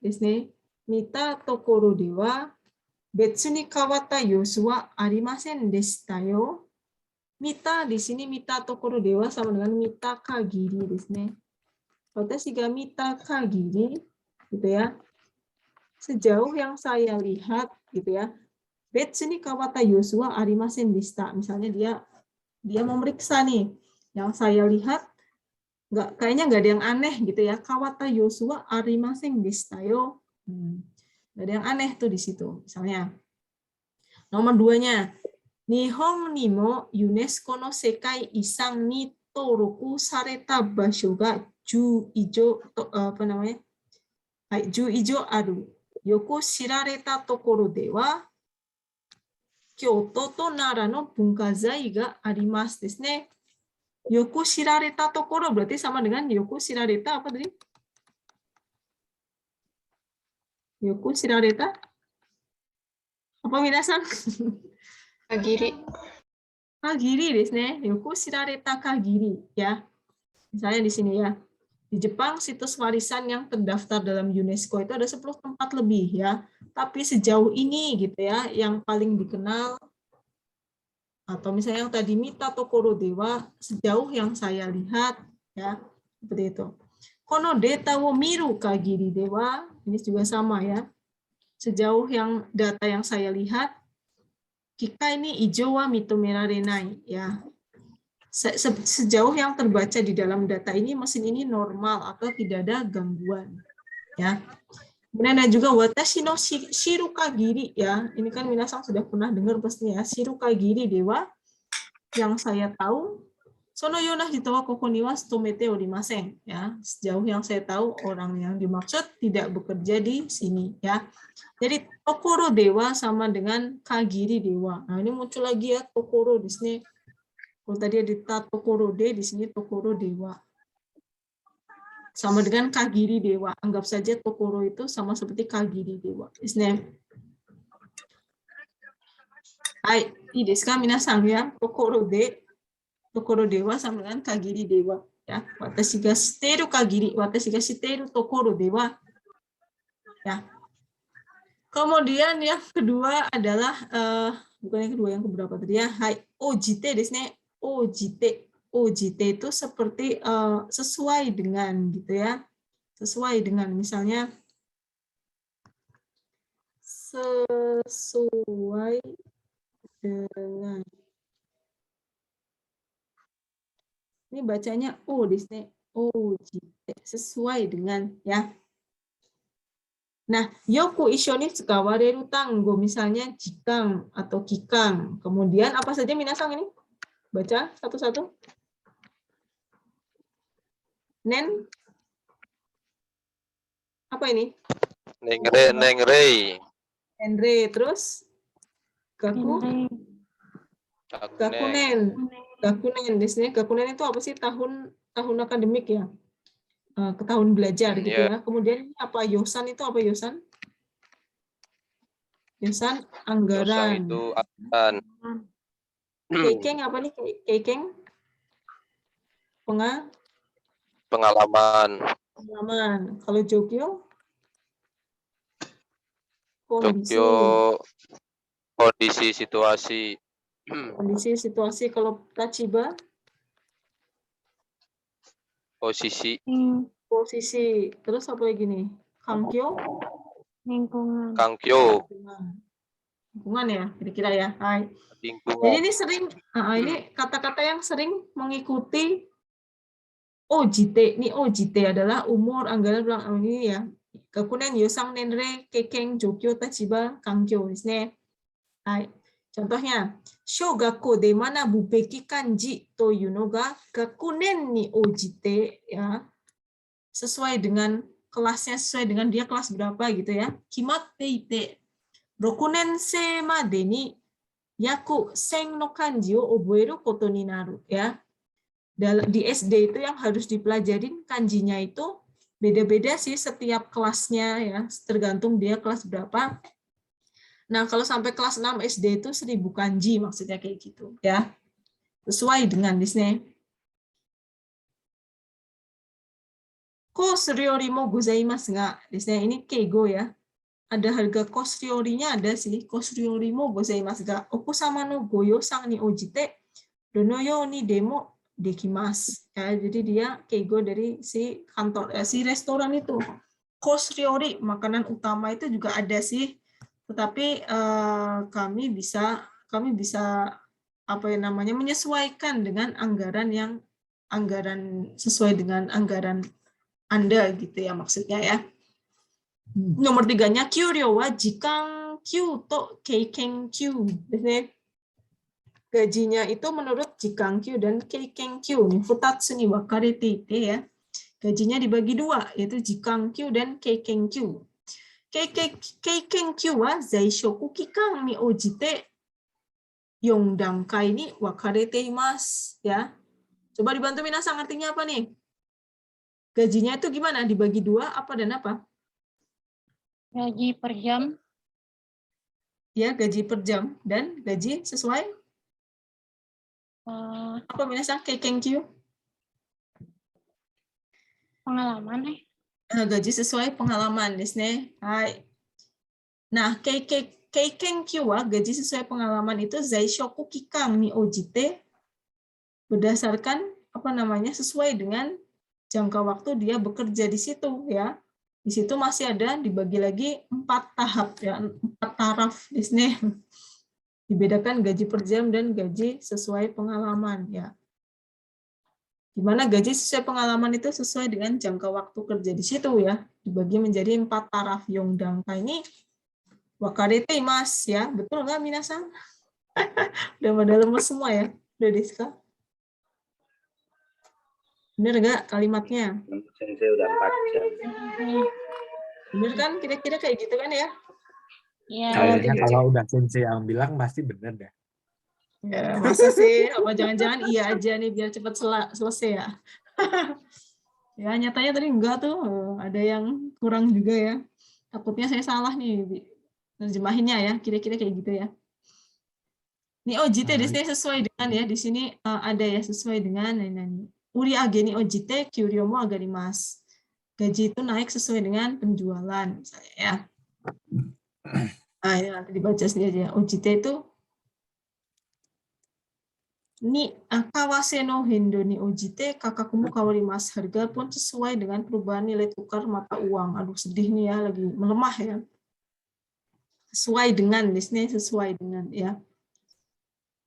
mita tokoro dewa, betsu ni kawatta yosu wa arimasen deshita yo. Mita di sini mita tokoro dewa sama dengan mita kagiri desne. Watashi ga mita kagiri gitu ya. Sejauh yang saya lihat gitu ya. Betsu ni kawatta yosu wa arimasen deshita. Misalnya dia memeriksa nih, yang saya lihat kayaknya nggak ada yang aneh gitu ya. Kawatta yosu wa arimasen deshita yo. Nggak ada yang aneh tuh di situ. Misalnya nomor 2-nya, Nihon ni mo UNESCO no Sekai Isan ni Toroku Sareta Basho ga 10 ijo apa namanya? 10 ijo aru. Yoku shirareta tokoro de wa Kyoto to Nara no bunkazai ga arimasu desu ne. Yoku shirareta tokoro berarti sama dengan yoku shirareta apa tadi? Yoku shirareta apa minasan? Kagiri. Kagiri desu ne. Yoku shirareta kagiri ya. Misalnya di sini ya. Di Jepang situs warisan yang terdaftar dalam UNESCO itu ada 10 tempat lebih ya. Tapi sejauh ini gitu ya, yang paling dikenal atau misalnya yang tadi Mita Tokoro Dewa, sejauh yang saya lihat ya, seperti itu. Kono data wo miru kagiri dewa, ini juga sama ya. Sejauh yang data yang saya lihat, Kikai ni ijo wa mitomerare ya. Sejauh yang terbaca di dalam data ini, mesin ini normal atau tidak ada gangguan ya. Kemudian ada juga watashi no shiru kagiri ya. Ini kan minasan sudah pernah dengar pastinya ya. Shiru kagiri dewa, yang saya tahu sono yona hito wa koko ni wa shitomete orimasen ya. Sejauh yang saya tahu, orang yang dimaksud tidak bekerja di sini ya. Jadi tokoro dewa sama dengan kagiri dewa. Nah, ini muncul lagi ya tokoro di sini. Kalau tadi ada tokoro de, di sini tokoro dewa. Sama dengan kagiri dewa. Anggap saja tokoro itu sama seperti kagiri dewa. Isne. Hai, ii desu ka minasan ya. Tokoro dewa sama dengan kagiri dewa ya. Watashi ga shiteiru kagiri, watashi ga shiteiru tokoro dewa. Ya. Kemudian yang kedua adalah bukan yang kedua, yang keberapa tadi ya? Hai, ojite desu ne. OJT itu seperti sesuai dengan gitu ya. Sesuai dengan, misalnya sesuai dengan. Ini bacanya O di sini. OJT, sesuai dengan ya. Nah, yoku isho ni tsukawareru tanggo, misalnya jikang atau kikang. Kemudian apa saja minasan ini? Baca satu-satu. Nen. Apa ini? Nengrei. Nenre. Terus? Gakunen. Gakunen. Di sini gakunen itu apa sih? Tahun akademik ya. Ke tahun belajar gitu ya. Kemudian apa? Yosan itu apa yosan? Yosan anggaran. Yosan itu anggaran. Keikeng apa nih? Keikeng? Pengalaman. Kalau Jogyo? Kondisi situasi. Kondisi situasi. Kalau Tachiba? Posisi. Terus apa lagi nih? Kankyo? Lingkungan. Kankyo. Lingkungan ya, kira-kira ya. Hai. Lingkungan. Jadi ini sering, ini kata-kata yang sering mengikuti OJT. Nih OJT adalah umur anggaran belakang ini ya. Kekunen yosang nenre kekeng jokyo tachiba kankyo desu ne. Hai. Contohnya, shogakko de mana bubeki kanji to yuno ga kekunen ni ojite ya. Sesuai dengan kelasnya, sesuai dengan dia kelas berapa gitu ya. Kimatte ite rokunen sei made ni yaku 1000 no kanji o oboeru koto ni naru ya. Di SD itu yang harus dipelajarin kanjinya itu beda-beda sih setiap kelasnya ya, tergantung dia kelas berapa. Nah, kalau sampai kelas 6 SD itu 1000 kanji maksudnya kayak gitu ya. Sesuai dengan di sini. Kos ryori mo gozaimasu ga. Di sini ini keigo ya. Ada harga kos ryorinya ada sih. Kos ryori mo gozaimasu ga. Okusama no goyosang ni ojite dono yo ni demo dekimasu. Ya, jadi dia keigo dari si kantor si restoran itu. Kos ryori makanan utama itu juga ada sih. Tetapi kami bisa apa ya namanya menyesuaikan dengan anggaran sesuai dengan anggaran Anda gitu ya maksudnya ya. Nomor 3-nya kyuryo wa jikan kyu to keiken kyu. Gajinya itu menurut jikan kyu dan keiken kyu. Futatsu ni wakarete ite ya. Gajinya dibagi 2 yaitu jikan kyu dan keiken kyu. Keiken kyu wa zaishoku kikan ni ojite 4 dankai ni wakarete imasu ya. Coba dibantu minasan artinya apa nih? Gajinya itu gimana? Dibagi 2 apa dan apa? Gaji per jam. Ya, gaji per jam dan gaji sesuai apa minasan keiken kyu? Pengalaman Gaji sesuai pengalaman desu ne. Hai. Nah, keiken kyu wa gaji sesuai pengalaman itu zaishoku kikan ni ojite berdasarkan apa namanya sesuai dengan jangka waktu dia bekerja di situ ya. Di situ masih ada dibagi lagi 4 tahap ya, 4 taraf di sini. Dibedakan gaji per jam dan gaji sesuai pengalaman ya. Di mana gaji sesuai pengalaman itu sesuai dengan jangka waktu kerja di situ ya. Dibagi menjadi 4 taraf yongdangka ini wakarete imasu ya. Betul nggak minasan? Udah pada lemes semua ya. Udah deska. Bener nggak kalimatnya? Sensei udah 4 jam. Bener kan? Kira-kira kayak gitu kan ya? Iya. Kayaknya kalau udah sensei yang bilang pasti bener deh. Ya, masa sih? Apa jangan-jangan iya aja nih biar cepat selesai ya? Ya nyatanya tadi enggak tuh. Ada yang kurang juga ya. Takutnya saya salah nih terjemahinnya ya. Kira-kira kayak gitu ya. Ini OJT di sini sesuai dengan ya. Di sini ada ya sesuai dengan nani. Uri age ni ojite kyuryo mo agarimasu. Gaji itu naik sesuai dengan penjualan misalnya ya. Nah, ini nanti dibaca sendiri aja. Ojite itu ni kawase no hendo ni ojite kakaku mo kawarimasu. Harga pun sesuai dengan perubahan nilai tukar mata uang. Aduh sedih nih ya, lagi melemah ya. Sesuai dengan di sini sesuai dengan ya.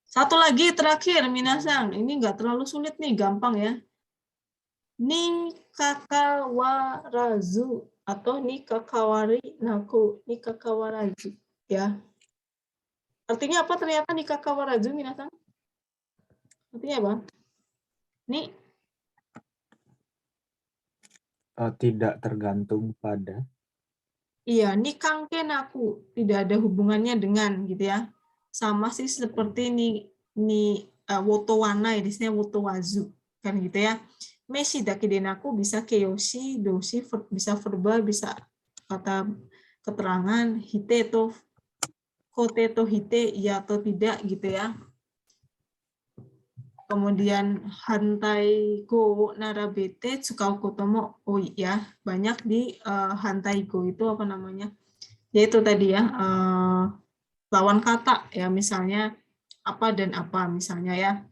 Satu lagi terakhir, minasan. Ini nggak terlalu sulit nih, gampang ya. Ni kakawarazu atau ni kakawari naku, ni kakawarazu ya. Artinya apa ternyata ni kakawarazu, minasan? Artinya apa? Ni tidak tergantung pada. Iya, ni kangke naku, tidak ada hubungannya dengan gitu ya. Sama sih seperti ni woto wanai di sini woto wazu kan gitu ya. Meshi dake denaku bisa keyoshi, doshi bisa verbal, bisa kata keterangan, hite to kote to hite ya atau tidak gitu ya. Kemudian hantai go narabete tsukau kotomo oi ya. Banyak di hantai go itu apa namanya? Yaitu tadi ya lawan kata ya, misalnya apa dan apa misalnya ya.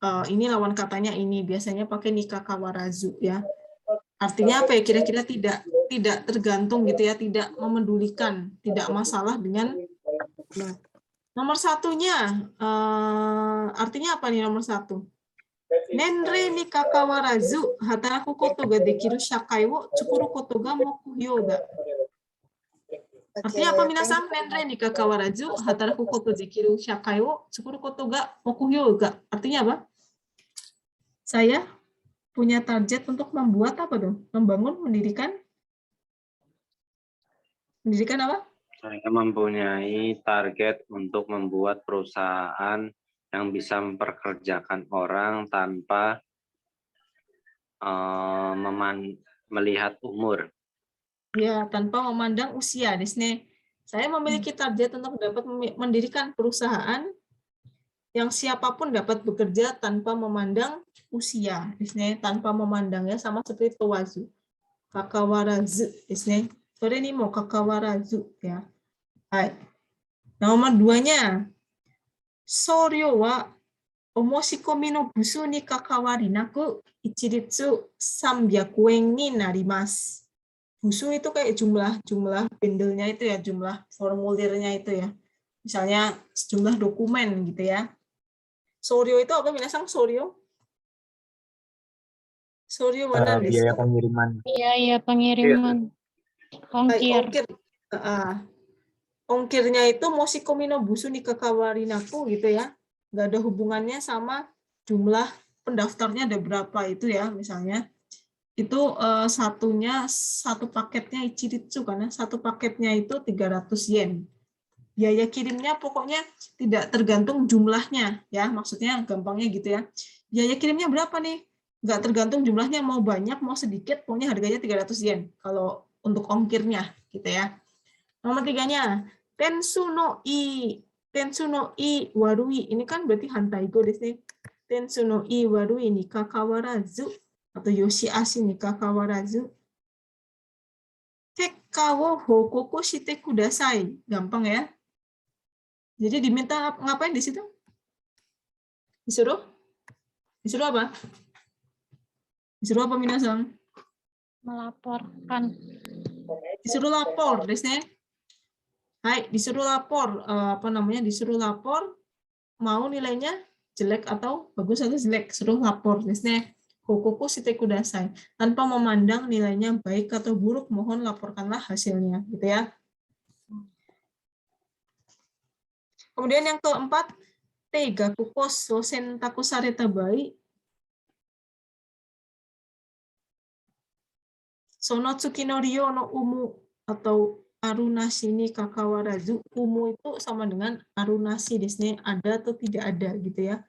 Ini lawan katanya ini biasanya pakai nikakawarazu ya. Artinya apa ya, kira-kira tidak tergantung gitu ya, tidak memedulikan, tidak masalah dengan. Nah, nomor satunya artinya apa nih nomor 1? Nenre ni kakawarazu hataraku koto ga dekiru shakai wo tsukuru koto ga mokuhyou da. Artinya apa minasan? Nenre ni kakawarazu hataraku koto dekiru shakai wo tsukuru koto ga mokuhyou ga. Artinya apa? Saya punya target untuk membuat apa dong? Membangun, mendirikan apa? Saya mempunyai target untuk membuat perusahaan yang bisa memperkerjakan orang tanpa melihat umur. Ya, tanpa memandang usia. Disini saya memiliki target untuk dapat mendirikan perusahaan yang siapapun dapat bekerja tanpa memandang usia. Disini tanpa memandangnya sama seperti towazu. Kakawarazu. Disini sore ini mau kakawarazu ya. Hai. Nomor 2-nya. Soryo wa omoshikomi no busu ni kakawari naku ichiritsu 300 yen ni narimasu. Busu itu kayak jumlah bundle-nya itu ya, jumlah formulirnya itu ya. Misalnya sejumlah dokumen gitu ya. Soryo itu apa minasang soryo? Soryo mana biaya pengiriman. Iya, pengiriman. Ongkir. Ongkirnya itu moshikomi no busu ni kakawari naku gitu ya. Nggak ada hubungannya sama jumlah pendaftarnya ada berapa itu ya. Misalnya itu satu paketnya ichiritsu karena satu paketnya itu 300 yen. Biaya kirimnya pokoknya tidak tergantung jumlahnya ya. Maksudnya gampangnya gitu ya. Biaya kirimnya berapa nih? Nggak tergantung jumlahnya, mau banyak mau sedikit, pokoknya harganya 300 yen kalau untuk ongkirnya gitu ya. Nomor 3-nya, tensu no i warui. Ini kan berarti hantaigo desu. Tensu no i warui ni kakawarazu atau yoshiashi ni kakawarazu. Kekka wo hokoku shite kudasai. Gampang ya. Jadi diminta ngapain di situ? Disuruh? Disuruh apa? Disuruh apa minasan? Melaporkan. Disuruh lapor desu. Hai, disuruh lapor, disuruh lapor, mau nilainya jelek atau bagus atau jelek, suruh lapor. Misalnya, hokoku shite kudasai. Tanpa memandang nilainya baik atau buruk, mohon laporkanlah hasilnya, gitu ya. Kemudian yang keempat, teigaku koso sentaku sareta bai. Sono tsuki no ryo no umu atau arunasi ni kakawarazu. Umu itu sama dengan arunasi di sini, ada atau tidak ada gitu ya.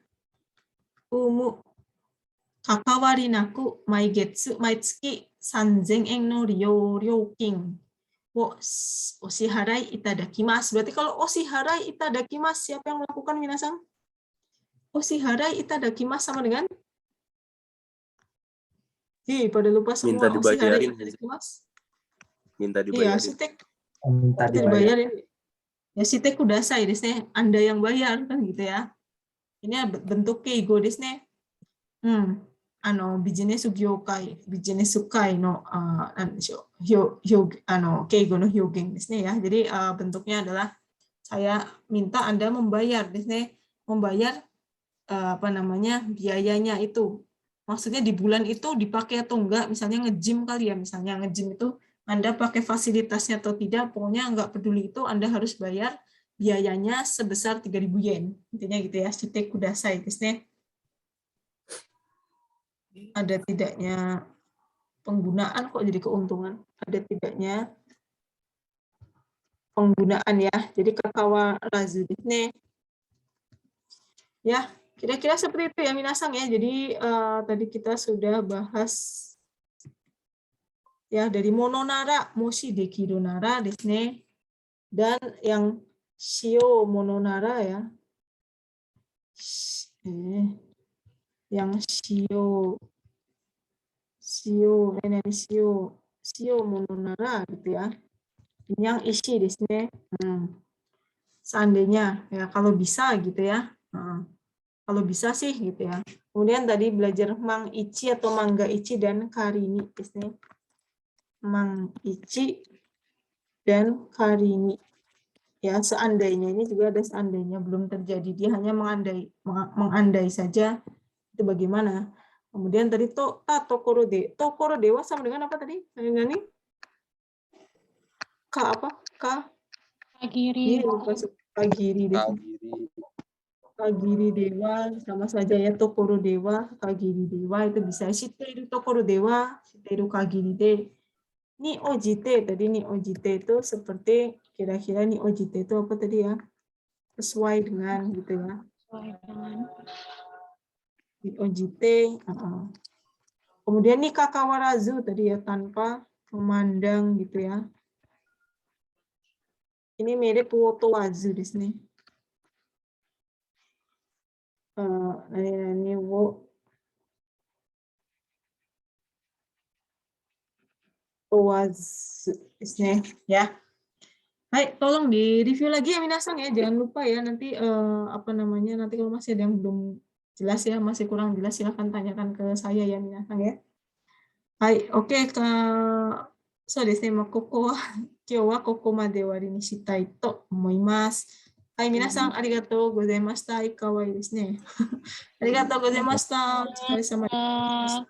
Umu kakawari naku maitsuki 3000 yen no ryokin wo oshiharai itadakimasu. Berarti kalau oshiharai itadakimasu, siapa yang melakukan minasan? Oshiharai itadakimasu sama dengan pada lupa semua. Minta dibayarin. Minta dibayarin. Iya, minta dibayarin. Ya shite kudasai desu ne. Anda yang bayar kan gitu ya. Ini bentuk keigo desu ne. Business gyokai, business kai no keigo no hyogen desu ne ya. Jadi bentuknya adalah saya minta Anda membayar desu ne. Membayar biayanya itu. Maksudnya di bulan itu dipakai atau enggak, misalnya nge-gym kali ya, misalnya nge-gym itu Anda pakai fasilitasnya atau tidak, pokoknya enggak peduli itu, Anda harus bayar biayanya sebesar 3.000 yen. Intinya gitu ya, shite kudasai. Ada tidaknya penggunaan kok jadi keuntungan, ada tidaknya penggunaan ya, jadi kakawarazu desu. Ya, kira-kira seperti itu ya minasang ya. Jadi tadi kita sudah bahas ya dari mononara, moshi dekiru nara desu, dan yang shio mononara ya. Yang shio mononara gitu ya. Yang isi desu. Seandainya ya kalau bisa gitu ya. Kalau bisa sih gitu ya. Kemudian tadi belajar mang ichi atau mangga ichi dan karini. Mang ichi dan karini. Ya, seandainya ini juga ada seandainya belum terjadi. Dia hanya mengandai saja Itu bagaimana? Kemudian tadi tokoro dewa sama dengan apa tadi? Nani? Apa? Kagiri. Iya, kagiri deh. Kagiri dewa sama saja ya, tokoro dewa, kagiri dewa itu bisa shiteru tokoro dewa, shiteru kagiri de. Ni ojite tadi, ni ojite itu seperti kira-kira ni ojite itu apa tadi ya? Sesuai dengan gitu ya. Sesuai dengan. Ni ojite. Kemudian ni kakawarazu tadi ya, tanpa memandang gitu ya. Ini mirip wotowazu di sini. Ini wotowazu di sini ya. Baik, tolong di review lagi ya minasang ya. Jangan lupa ya nanti nanti kalau masih ada yang belum jelas ya, masih kurang jelas silahkan tanyakan ke saya ya minasang ya. Baik, okeそうですね、ここは今日はここまで終わりにしたいと思います。はい、皆さんありがとうございました。かわいいですね。ありがとうございました。お疲れ様です。